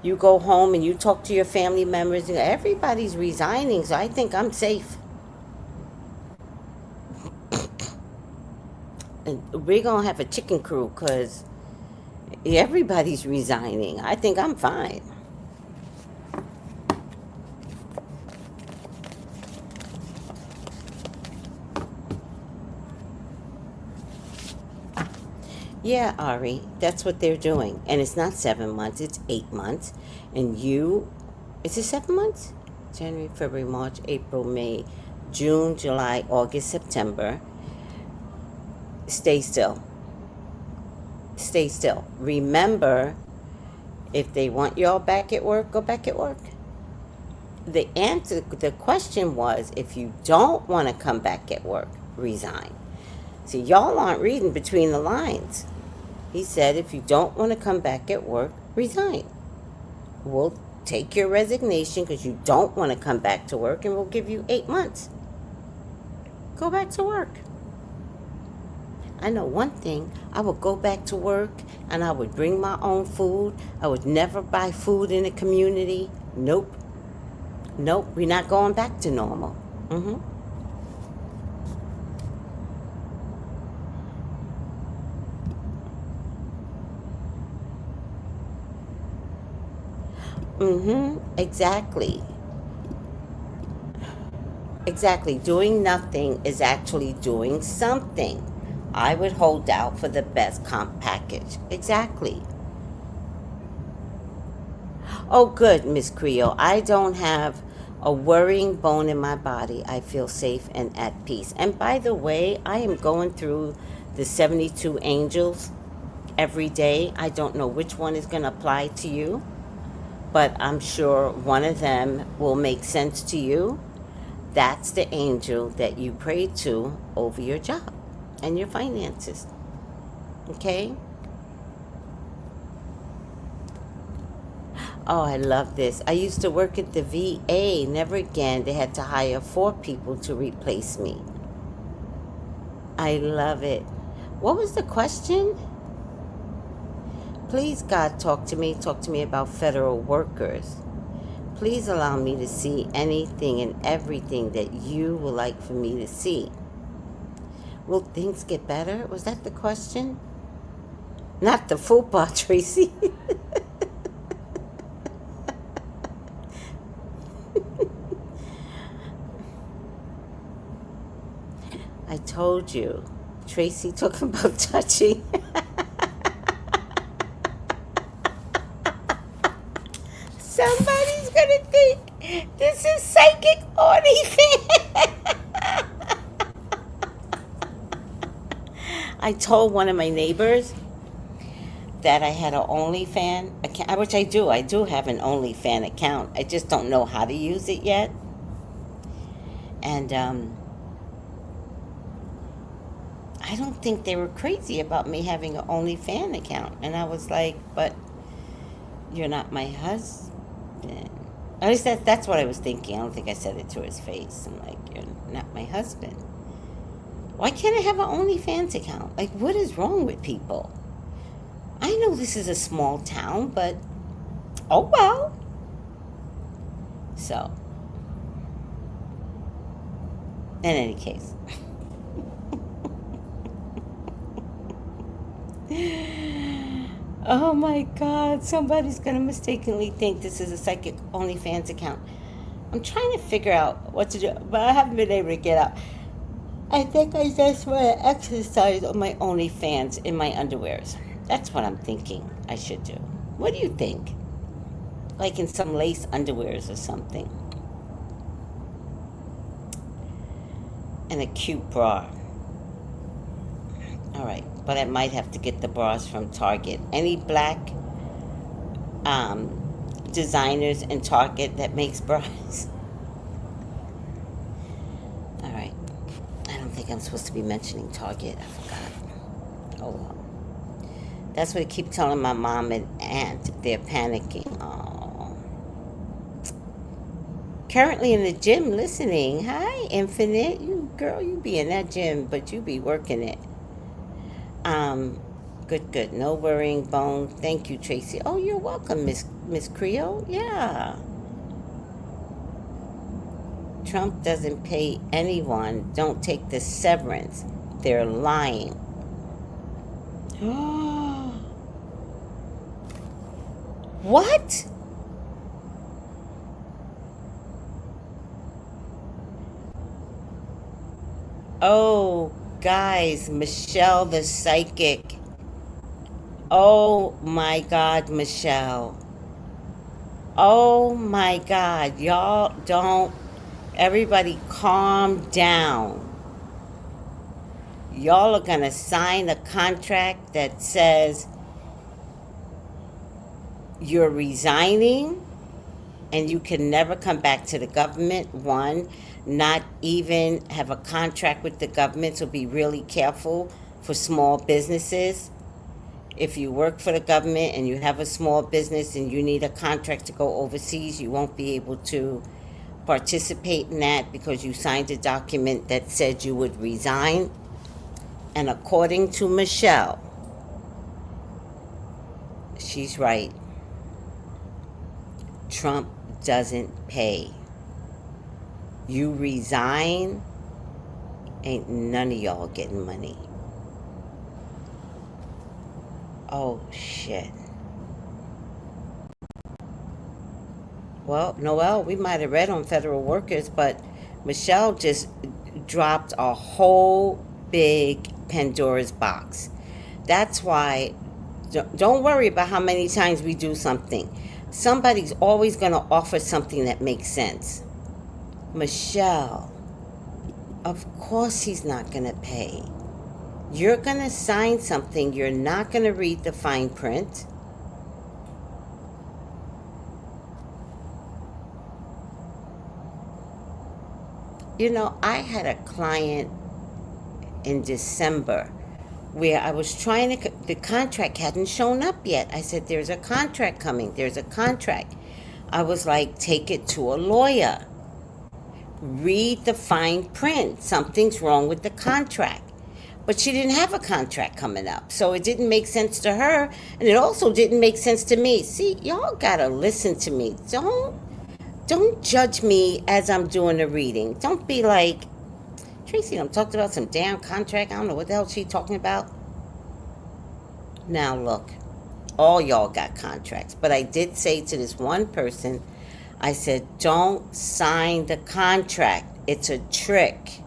You go home and you talk to your family members. Everybody's resigning, so I think I'm safe. And we're going to have a chicken crew because everybody's resigning. I think I'm fine. Yeah, Ari, that's what they're doing. And it's not 7 months, it's 8 months. And is it 7 months? January, February, March, April, May, June, July, August, September. Stay still. Stay still. Remember, If they want y'all back at work, go back at work. The question was, if you don't want to come back at work, resign. See, y'all aren't reading between the lines. He said, if you don't want to come back at work, resign. We'll take your resignation because you don't want to come back to work, and we'll give you 8 months. Go back to work. I know one thing. I would go back to work and I would bring my own food. I would never buy food in the community. Nope. Nope. We're not going back to normal. Mm-hmm. Mm-hmm. Exactly. Exactly. Doing nothing is actually doing something. I would hold out for the best comp package. Exactly. Oh, good, Miss Creole. I don't have a worrying bone in my body. I feel safe and at peace. And by the way, I am going through the 72 angels every day. I don't know which one is going to apply to you, but I'm sure one of them will make sense to you. That's the angel that you pray to over your job and your finances. Okay? Oh, I love this. I used to work at the VA. Never again. They had to hire 4 people to replace me. I love it. What was the question? Please, God, talk to me. Talk to me about federal workers. Please allow me to see anything and everything that you would like for me to see. Will things get better? Was that the question? Not the football, Tracy. I told you. Tracy talking about touching. Somebody's gonna think this is psychic OnlyFans. I told one of my neighbors that I had an OnlyFans account, which I do. I do have an OnlyFans account. I just don't know how to use it yet. And I don't think they were crazy about me having an OnlyFans account. And I was like, but you're not my husband. At least that's what I was thinking. I don't think I said it to his face. I'm like, you're not my husband. Why can't I have an OnlyFans account? Like, what is wrong with people? I know this is a small town, but oh well. So, in any case. Oh my God, somebody's gonna mistakenly think this is a psychic OnlyFans account. I'm trying to figure out what to do, but I haven't been able to get out. I think I just want to exercise on my OnlyFans in my underwears. That's what I'm thinking I should do. What do you think? Like in some lace underwears or something. And a cute bra. All right, but I might have to get the bras from Target. Any black designers in Target that makes bras? All right. I don't think I'm supposed to be mentioning Target. I forgot. Oh well. That's what I keep telling my mom and aunt. They're panicking. Oh. Currently in the gym listening. Hi, Infinite. You girl, you be in that gym, but you be working it. Good. No worrying bone. Thank you, Tracy. Oh, you're welcome, Miss Creole. Yeah. Trump doesn't pay anyone. Don't take the severance. They're lying. What? Oh, guys, Michelle the psychic. Oh my God, Michelle. Oh my God, y'all don't. Everybody calm down. Y'all are gonna sign a contract that says you're resigning and you can never come back to the government. One, not even have a contract with the government, so be really careful for small businesses. If you work for the government and you have a small business and you need a contract to go overseas, you won't be able to participate in that because you signed a document that said you would resign. And according to Michelle, she's right. Trump doesn't pay. You resign, ain't none of y'all getting money. Oh, shit. Well, Noel, we might have read on federal workers, but Michelle just dropped a whole big Pandora's box. That's why, don't worry about how many times we do something. Somebody's always going to offer something that makes sense. Michelle, of course he's not going to pay. You're going to sign something, you're not going to read the fine print. You know, I had a client in December where I was trying to, the contract hadn't shown up yet. I said, there's a contract coming, there's a contract. I was like, take it to a lawyer. Read the fine print. Something's wrong with the contract. But she didn't have a contract coming up, so it didn't make sense to her, and it also didn't make sense to me. See, y'all gotta listen to me. Don't judge me as I'm doing the reading. Don't be like, Tracey done talked about some damn contract. I don't know what the hell she's talking about. Now look, all y'all got contracts, but I did say to this one person, I said, don't sign the contract. It's a trick.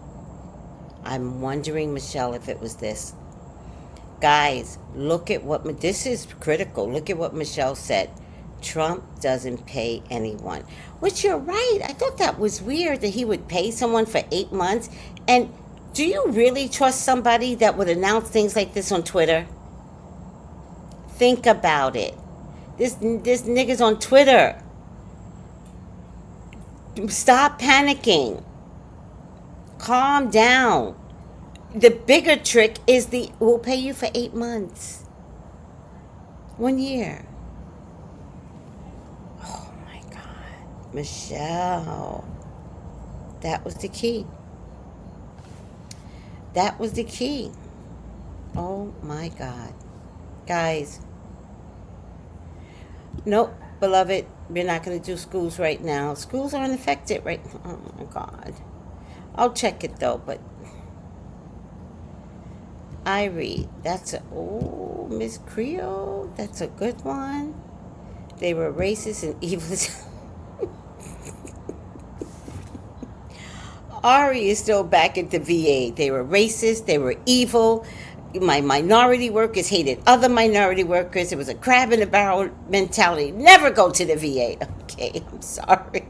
I'm wondering, Michelle, if it was this. Guys, look at what, this is critical. Look at what Michelle said. Trump doesn't pay anyone. Which you're right. I thought that was weird that he would pay someone for 8 months. And do you really trust somebody that would announce things like this on Twitter? Think about it. This nigga's on Twitter. Stop panicking. Calm down. The bigger trick is we'll pay you for 8 months. 1 year. Oh my God. Michelle. That was the key. That was the key. Oh my God. Guys. Nope, beloved. We're not going to do schools right now. Schools aren't affected right now. Oh my God. I'll check it though, but I read. That's Miss Creole. That's a good one. They were racist and evil. Ari is still back at the VA. They were racist. They were evil. My minority workers hated other minority workers. It was a crab in a barrel mentality. Never go to the VA. Okay, I'm sorry.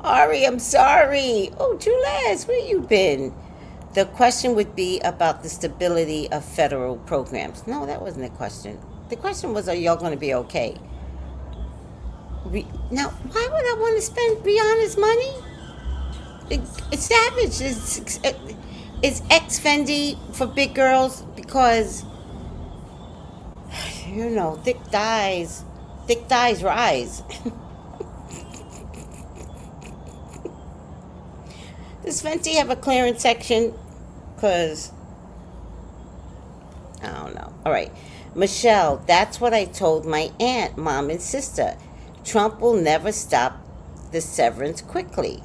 Ari, I'm sorry. Oh, Jules, where you been? The question would be about the stability of federal programs. No, that wasn't the question. The question was, are y'all going to be okay? Now, why would I want to spend Rihanna's money? It's savage. It's ex-Fendi for big girls because, you know, thick thighs rise. Does Fenty have a clearance section? Because, I don't know. All right. Michelle, that's what I told my aunt, mom, and sister. Trump will never stop the severance quickly.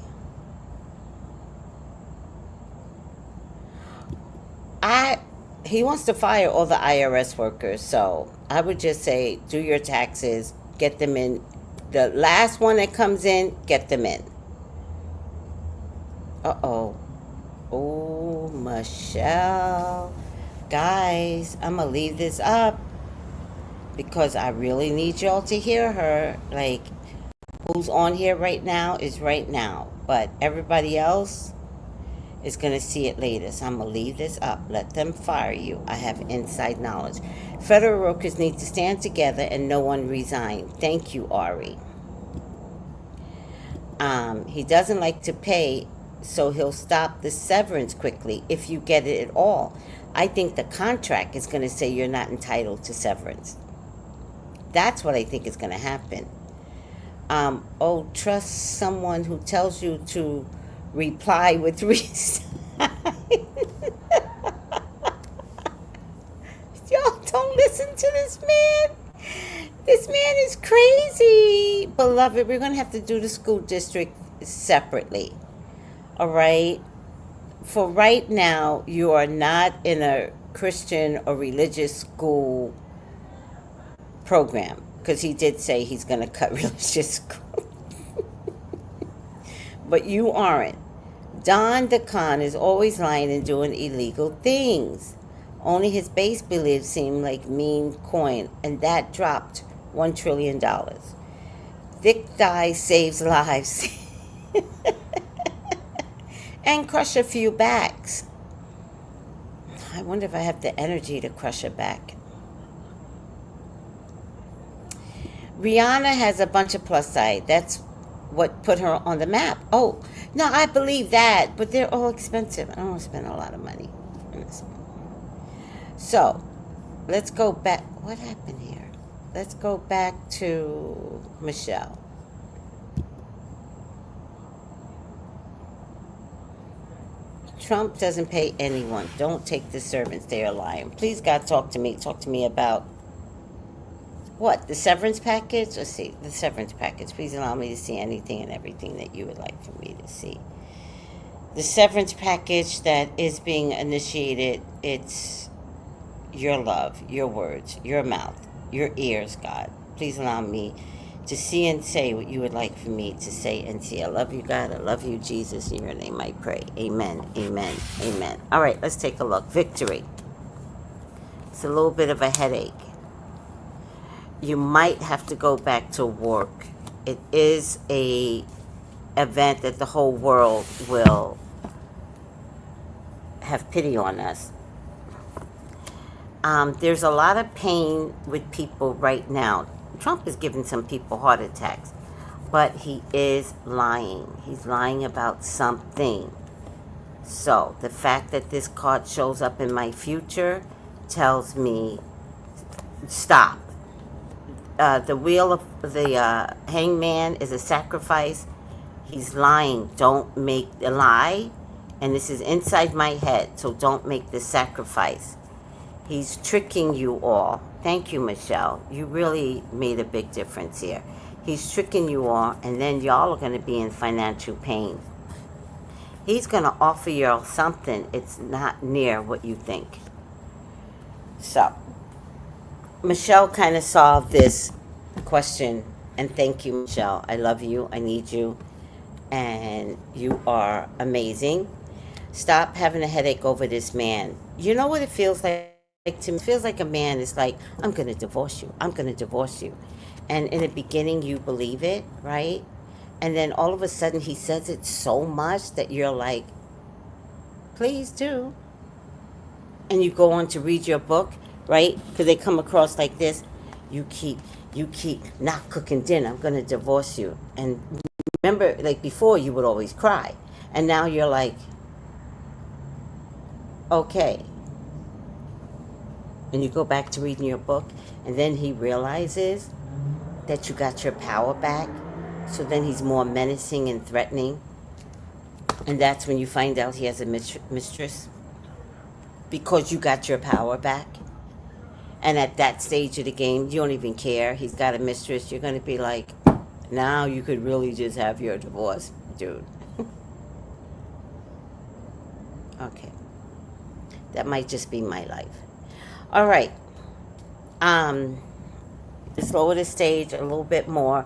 He wants to fire all the IRS workers, so I would just say, do your taxes, get them in. The last one that comes in, get them in. Uh-oh. Oh, Michelle. Guys, I'm going to leave this up because I really need y'all to hear her. Like, who's on here right now is right now. But everybody else is going to see it later. So I'm going to leave this up. Let them fire you. I have inside knowledge. Federal workers need to stand together and no one resign. Thank you, Ari. He doesn't like to pay, so he'll stop the severance quickly if you get it at all. I think the contract is going to say you're not entitled to severance. That's what I think is going to happen. Trust someone who tells you to reply with resign. Y'all don't listen to this man. This man is crazy. Beloved, we're going to have to do the school district separately. All right? For right now, you are not in a Christian or religious school program, because he did say he's going to cut religious school. But you aren't. Don DeCon is always lying and doing illegal things. Only his base beliefs seem like meme coin, and that dropped $1 trillion. Vic Dye saves lives and crush a few backs. I wonder if I have the energy to crush a back. Rihanna has a bunch of plus size. That's what put her on the map. Oh, no, I believe that, but they're all expensive. I don't want to spend a lot of money on this. So, let's go back. What happened here? Let's go back to Michelle. Trump doesn't pay anyone. Don't take the servants. They are lying. Please, God, talk to me. Talk to me about what? The severance package? Let's see. The severance package. Please allow me to see anything and everything that you would like for me to see. The severance package that is being initiated, it's your love, your words, your mouth, your ears, God. Please allow me to see and say what you would like for me to say and see. I love you, God. I love you, Jesus. In your name I pray. Amen, amen, amen. All right, let's take a look. Victory. It's a little bit of a headache. You might have to go back to work. It is a event that the whole world will have pity on us. There's a lot of pain with people right now. Trump is giving some people heart attacks, but he is lying. He's lying about something. So the fact that this card shows up in my future tells me stop. The wheel of the hangman is a sacrifice. He's lying. Don't make a lie. And this is inside my head, so don't make the sacrifice. He's tricking you all. Thank you, Michelle. You really made a big difference here. He's tricking you all, and then y'all are going to be in financial pain. He's going to offer you something. It's not near what you think. So, Michelle kind of solved this question, and thank you, Michelle. I love you. I need you, and you are amazing. Stop having a headache over this man. You know what it feels like to me? It feels like a man is like, I'm going to divorce you. I'm going to divorce you. And in the beginning, you believe it, right? And then all of a sudden, he says it so much that you're like, please do. And you go on to read your book, right? Because they come across like this. You keep not cooking dinner. I'm going to divorce you. And remember, like before, you would always cry. And now you're like, okay. And you go back to reading your book, and then he realizes that you got your power back. So then he's more menacing and threatening. And that's when you find out he has a mistress. Because you got your power back. And at that stage of the game, you don't even care. He's got a mistress. You're going to be like, now you could really just have your divorce, dude. Okay. That might just be my life. All right. Let's lower the stage a little bit more.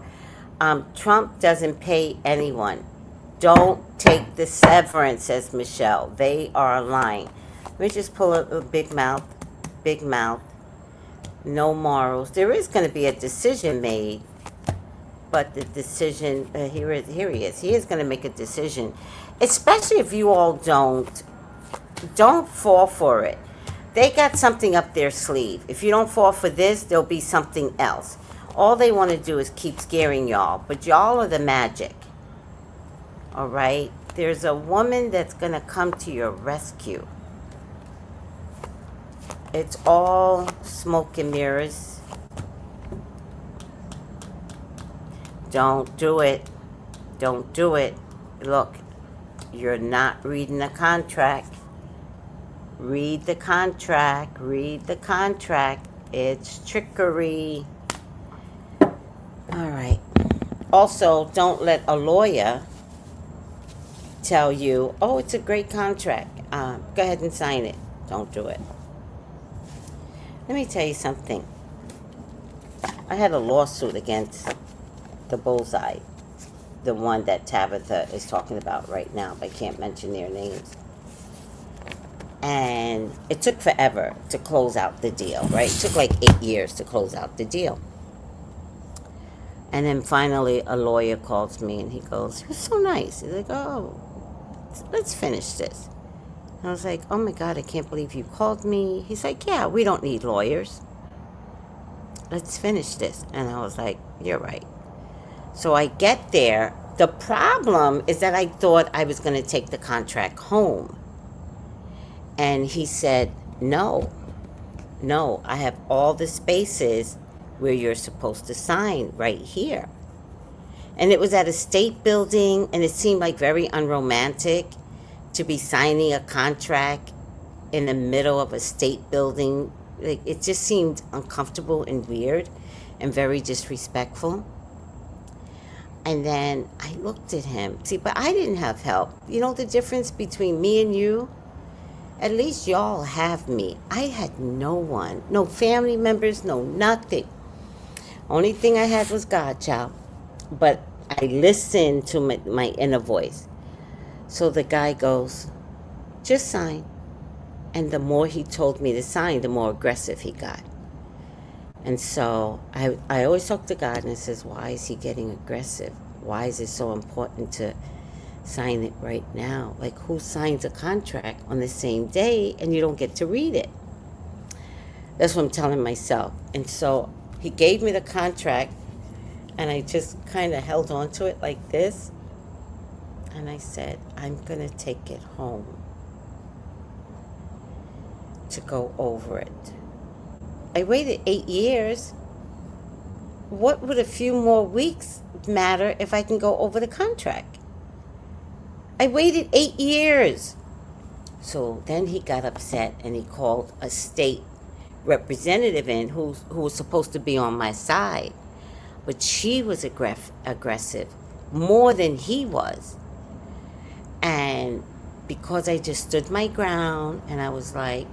Trump doesn't pay anyone. Don't take the severance, says Michelle. They are lying. Let me just pull a big mouth. Big mouth. No morals. There is going to be a decision made but the decision, here he is. He is going to make a decision, especially if you all don't fall for it. They got something up their sleeve. If you don't fall for this, there'll be something else. All they want to do is keep scaring y'all, but y'all are the magic. All right? There's a woman that's going to come to your rescue. It's all smoke and mirrors. Don't do it. Don't do it. Look, you're not reading the contract. Read the contract. Read the contract. It's trickery. All right. Also, don't let a lawyer tell you, oh, it's a great contract. Go ahead and sign it. Don't do it. Let me tell you something. I had a lawsuit against the Bullseye, the one that Tabitha is talking about right now, but I can't mention their names. And it took forever to close out the deal, right? It took like 8 years to close out the deal. And then finally a lawyer calls me and he goes, "You're so nice." He's like, "Oh, let's finish this." And I was like, "Oh my God, I can't believe you called me." He's like, "Yeah, we don't need lawyers. Let's finish this." And I was like, "You're right." So I get there. The problem is that I thought I was going to take the contract home. And he said, no, I have all the spaces where you're supposed to sign right here. And it was at a state building, and it seemed like very unromantic to be signing a contract in the middle of a state building. Like, it just seemed uncomfortable and weird and very disrespectful. And then I looked at him. See, but I didn't have help. You know the difference between me and you? At least y'all have me. I had no one. No family members, no nothing. Only thing I had was God, child. But I listened to my inner voice. So the guy goes, "Just sign." And the more he told me to sign, the more aggressive he got. And so I always talk to God and I says, why is he getting aggressive? Why is it so important to sign it right now? Like, who signs a contract on the same day and you don't get to read it? That's what I'm telling myself. And so he gave me the contract and I just kind of held on to it like this. And I said, I'm going to take it home to go over it. I waited 8 years. What would a few more weeks matter if I can go over the contract? I waited 8 years. So then he got upset and he called a state representative in who was supposed to be on my side. But she was aggressive, more than he was. And because I just stood my ground and I was like,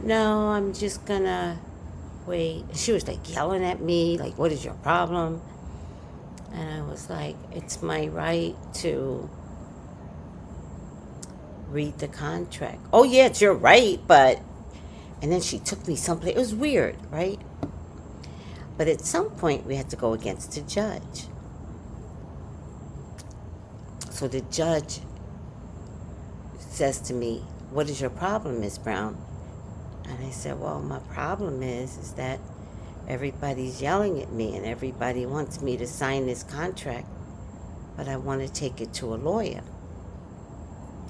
no, I'm just gonna wait. She was like yelling at me, like, what is your problem? And I was like, it's my right to read the contract. Oh yeah, it's your right, but... And then she took me someplace. It was weird, right? But at some point, we had to go against the judge. So the judge says to me, what is your problem, Ms. Brown? And I said, well, my problem is that everybody's yelling at me and everybody wants me to sign this contract, but I want to take it to a lawyer.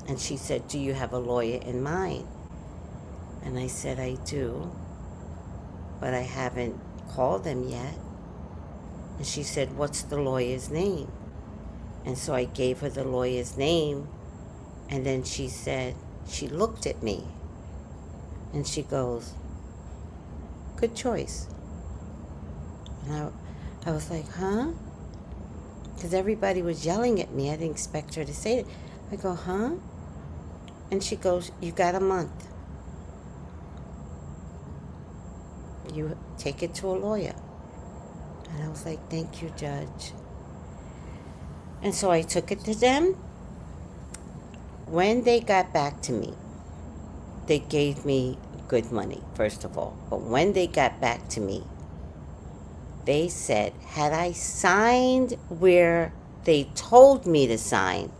And she said, do you have a lawyer in mind? And I said, I do, but I haven't called them yet. And she said, what's the lawyer's name? And so I gave her the lawyer's name, and then she said, she looked at me, and she goes, good choice. And I was like, huh? Because everybody was yelling at me. I didn't expect her to say it. I go, huh? And she goes, you got a month. You take it to a lawyer. And I was like, thank you, Judge. And so I took it to them. When they got back to me, they gave me good money, first of all. But when they got back to me, They said, had I signed where they told me to sign,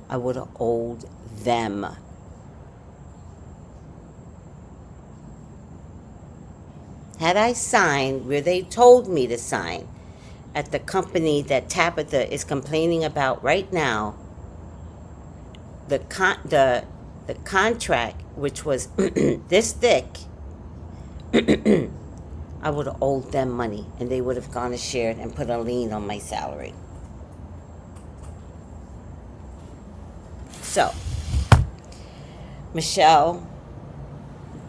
I would have owed them. Had I signed where they told me to sign at the company that Tabitha is complaining about right now, the contract, which was this thick, I would have owed them money, and they would have gone and shared and put a lien on my salary. So, Michelle,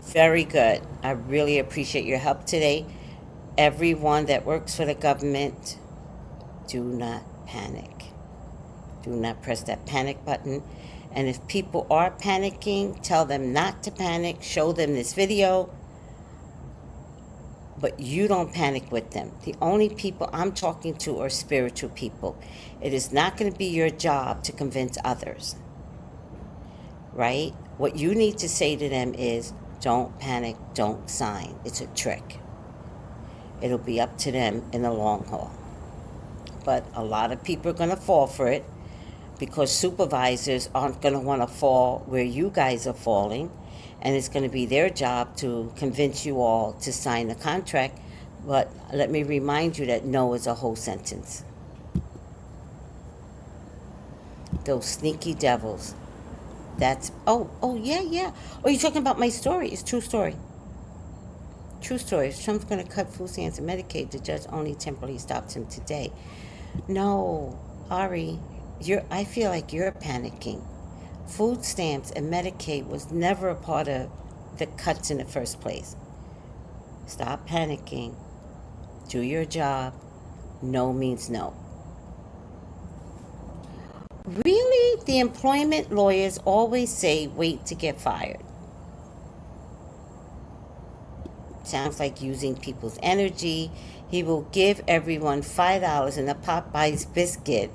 very good. I really appreciate your help today. Everyone that works for the government, do not panic. Do not press that panic button. And if people are panicking, tell them not to panic. Show them this video. But you don't panic with them. The only people I'm talking to are spiritual people. It is not going to be your job to convince others. Right? What you need to say to them is, don't panic, don't sign. It's a trick. It'll be up to them in the long haul. But a lot of people are going to fall for it because supervisors aren't going to want to fall where you guys are falling. And it's going to be their job to convince you all to sign the contract. But let me remind you that no is a whole sentence. Those sneaky devils. That's, yeah. Oh, you're talking about my story. It's true story. True story. Trump's going to cut food stamps and Medicaid. The judge only temporarily stopped him today. No, Ari, I feel like you're panicking. Food stamps and Medicaid was never a part of the cuts in the first place. Stop panicking. Do your job. No means no. Really? The employment lawyers always say wait to get fired. Sounds like using people's energy. He will give everyone $5 in a Popeye's biscuit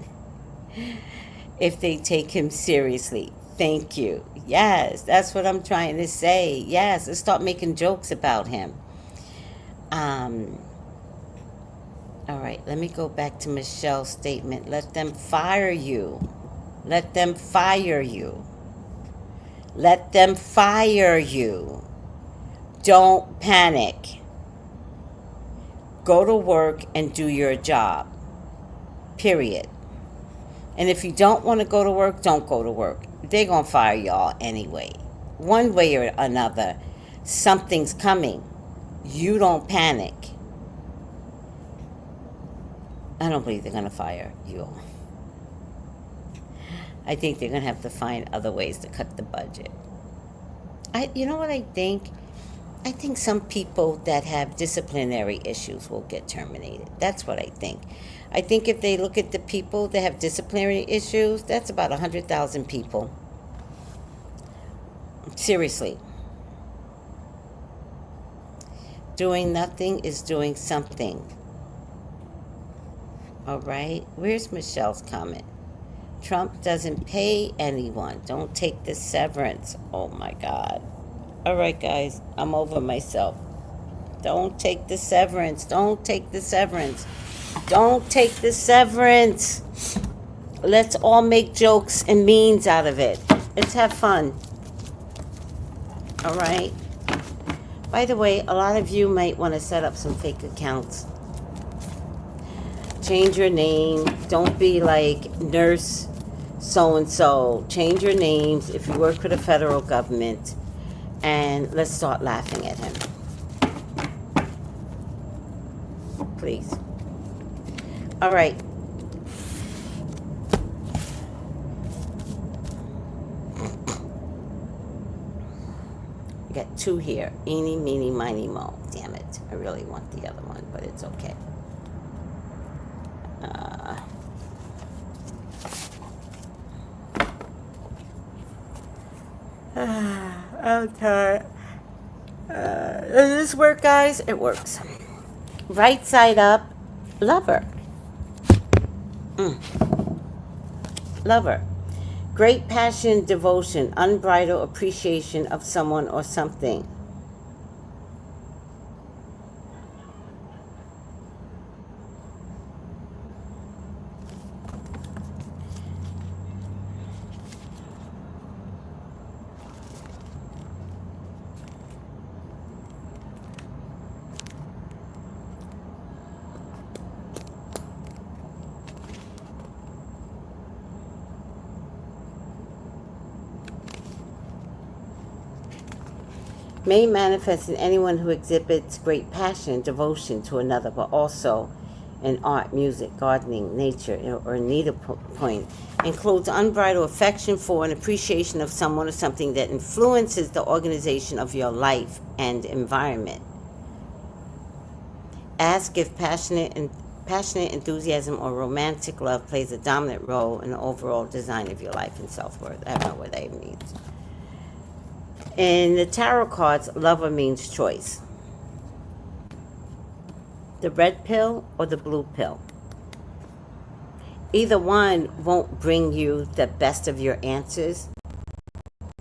if they take him seriously. Thank you. Yes, that's what I'm trying to say. Yes, let's start making jokes about him. All right, let me go back to Michelle's statement. Let them fire you. Let them fire you. Let them fire you. Don't panic. Go to work and do your job. Period. And if you don't want to go to work, don't go to work. They're going to fire y'all anyway. One way or another, something's coming. You don't panic. I don't believe they're going to fire you all. I think they're going to have to find other ways to cut the budget. You know what I think? I think some people that have disciplinary issues will get terminated. That's what I think. I think if they look at the people that have disciplinary issues, that's about 100,000 people. Seriously. Doing nothing is doing something. All right? Where's Michelle's comment? Trump doesn't pay anyone. Don't take the severance. Oh, my God. All right, guys. I'm over myself. Don't take the severance. Don't take the severance. Don't take the severance. Let's all make jokes and memes out of it. Let's have fun. All right? By the way, a lot of you might want to set up some fake accounts. Change your name. Don't be like nurse so-and-so. Change your names if you work for the federal government. And let's start laughing at him. Please. All right. I got two here. Eeny, meeny, miny, mo. Damn it. I really want the other one, but it's okay. I'm tired. Does this work, guys? It works. Right side up, lover. Lover. Great passion, devotion, unbridled appreciation of someone or something. may manifest in anyone who exhibits great passion and devotion to another, but also in art, music, gardening, nature, or needlepoint. Includes unbridled affection for and appreciation of someone or something that influences the organization of your life and environment. Ask if passionate enthusiasm or romantic love plays a dominant role in the overall design of your life and self-worth. I don't know what that even means. In the tarot cards, lover means choice. The red pill or the blue pill. Either one won't bring you the best of your answers.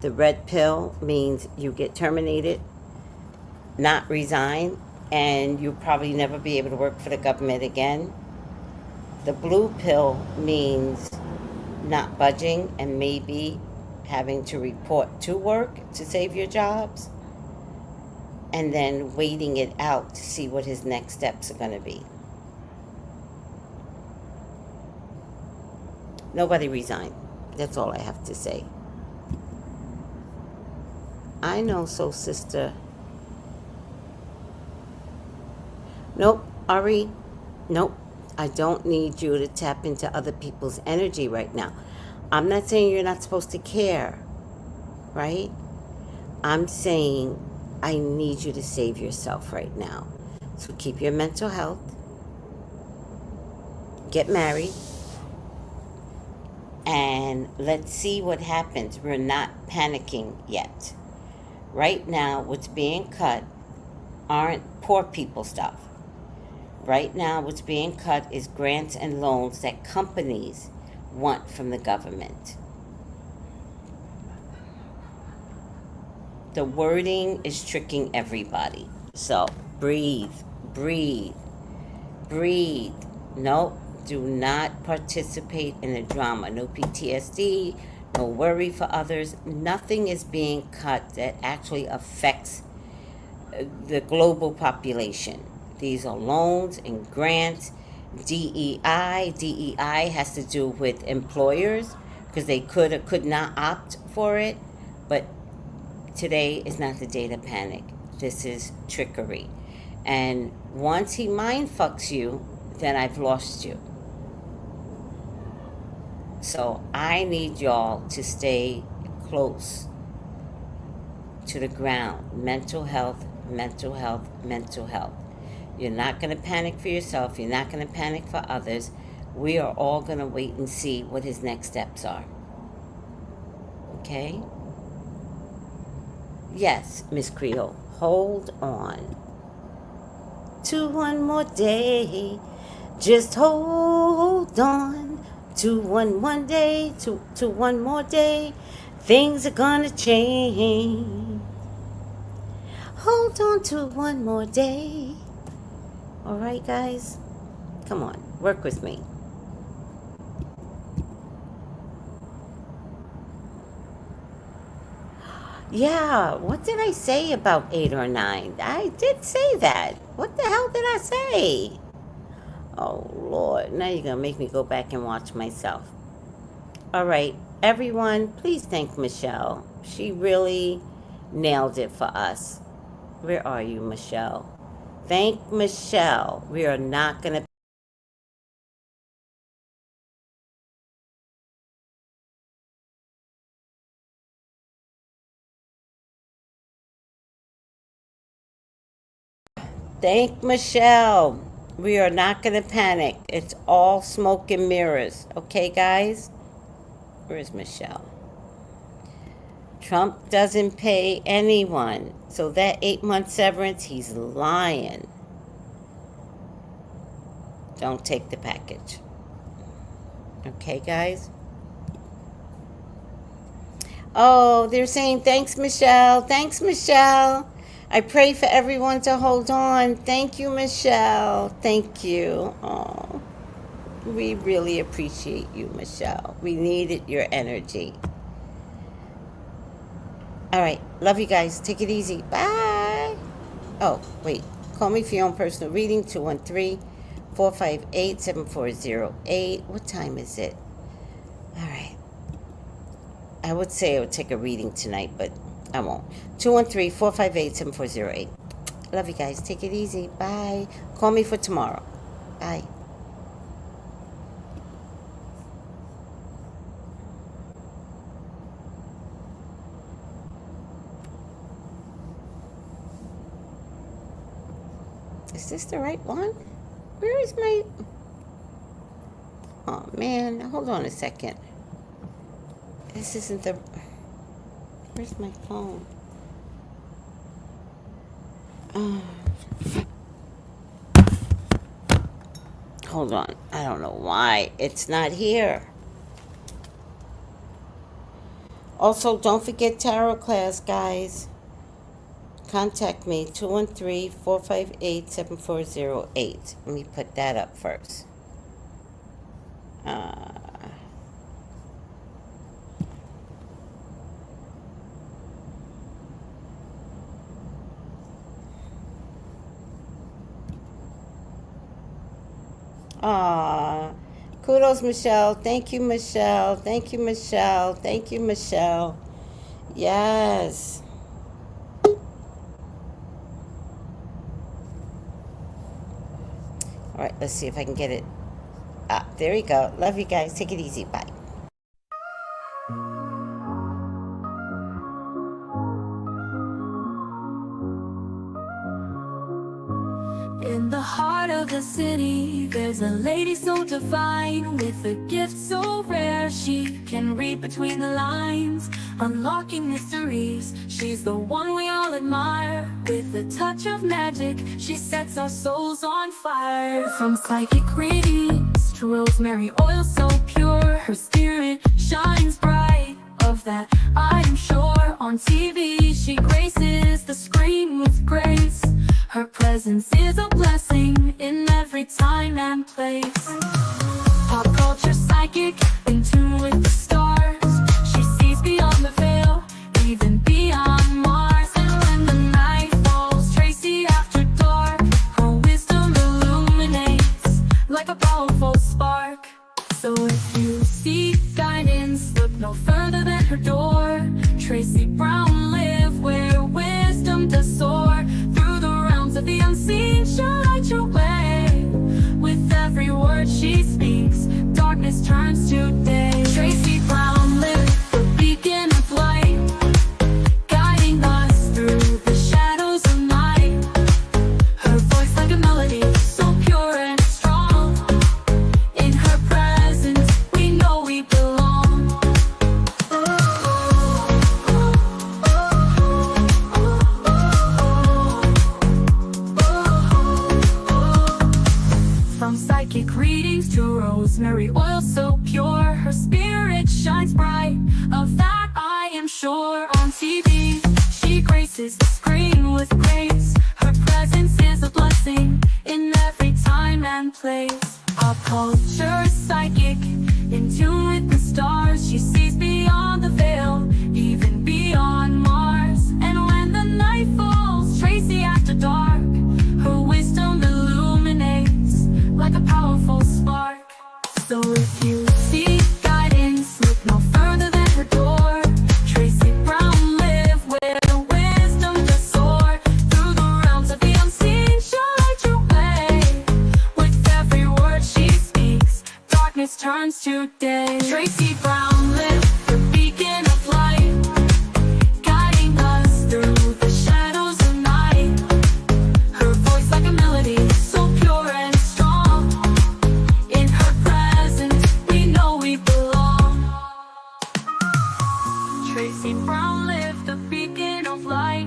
The red pill means you get terminated, not resign, and you'll probably never be able to work for the government again. The blue pill means not budging and maybe having to report to work to save your jobs, and then waiting it out to see what his next steps are going to be. Nobody resigned. That's all I have to say. I know, so sister. Nope, Ari. Nope. I don't need you to tap into other people's energy right now. I'm not saying you're not supposed to care, right? I'm saying I need you to save yourself right now. So keep your mental health. Get married. And let's see what happens. We're not panicking yet. Right now, what's being cut aren't poor people stuff. Right now, what's being cut is grants and loans that companies want from the government. The wording is tricking everybody. So breathe, breathe, breathe. Nope, do not participate in the drama. No PTSD, no worry for others. Nothing is being cut that actually affects the global population. These are loans and grants. DEI has to do with employers because they could or could not opt for it. But today is not the day to panic. This is trickery. And once he mind fucks you, then I've lost you. So I need y'all to stay close to the ground. Mental health, mental health, mental health. You're not going to panic for yourself. You're not going to panic for others. We are all going to wait and see what his next steps are. Okay? Yes, Miss Creole. Hold on to one more day. Just hold on to one day, to one more day. Things are gonna change. Hold on to one more day. All right, guys? Come on, work with me. Yeah, what did I say about 8 or 9? I did say that. What the hell did I say? Oh, Lord, now you're going to make me go back and watch myself. All right, everyone, please thank Michelle. She really nailed it for us. Where are you, Michelle? Thank Michelle. We are not going to Thank Michelle. We are not going to panic. It's all smoke and mirrors. Okay, guys? Where's Michelle? Trump doesn't pay anyone. So that 8-month severance, he's lying. Don't take the package. Okay, guys? Oh, they're saying thanks, Michelle. Thanks, Michelle. I pray for everyone to hold on. Thank you, Michelle. Thank you. Oh, we really appreciate you, Michelle. We needed your energy. All right. Love you guys. Take it easy. Bye. Oh, wait. Call me for your own personal reading, 213-458-7408. What time is it? All right. I would say I would take a reading tonight, but I won't. 213-458-7408. Love you guys. Take it easy. Bye. Call me for tomorrow. Bye. Is this the right one? Where is my... Oh, man. Hold on a second. This isn't the... Where's my phone? Hold on. I don't know why it's not here. Also, don't forget tarot class, guys. Contact me, 213-458-7408. Let me put that up first. Kudos, Michelle. Thank you, Michelle. Thank you, Michelle. Thank you, Michelle. Yes. All right, let's see if I can get it. There we go. Love you guys. Take it easy. Bye. In the heart of the city, there's a lady so divine, with a gift so rare she can read between the lines, unlocking mysteries. She's the one we all admire. With a touch of magic, she sets our souls on fire. From psychic readings to rosemary oil so pure, her spirit shines bright. Of that I am sure. On TV she graces the screen with grace. Her presence is a blessing in every time and place. Pop culture psychic, in tune with the stars. She sees beyond the veil, even beyond Mars. And when the night falls, Tracey After Dark, her wisdom illuminates like a powerful spark. So if you seek guidance, look no further than her door. Tracey Brown live where wisdom does soar. Through the realms of the unseen, she'll light your way. With every word she speaks, darkness turns to day. Tracey Brown live, the beacon of light, guiding us through the shadows of night. Her voice like a melody, so pure and strong. In her presence, we know we belong. From psychic readings to rosemary oil so pure, her spirit shines bright. Of that I am sure. On TV, she graces the screen with grace. Her presence is a blessing in every time and place. Pop culture psychic, in tune with the stars. She sees beyond the veil, even beyond Mars. And when the night falls, Tracey After Dark, her wisdom illuminates like a powerful spark. So if you seek guidance, look no further than her door. Tracey Brown live where wisdom does soar. Through the realms of the unseen, she'll light your way. With every word she speaks, darkness turns to day. Tracey Brown live, the beacon of light, guiding us through the shadows of night. Her voice like a melody, so pure and strong. In her presence, we know we belong. Tracey Brown live, the beacon of light,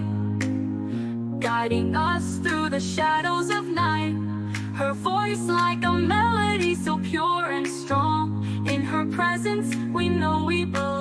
guiding us through the shadows of night. Her voice like a melody, so pure and strong. In her presence, we know we belong.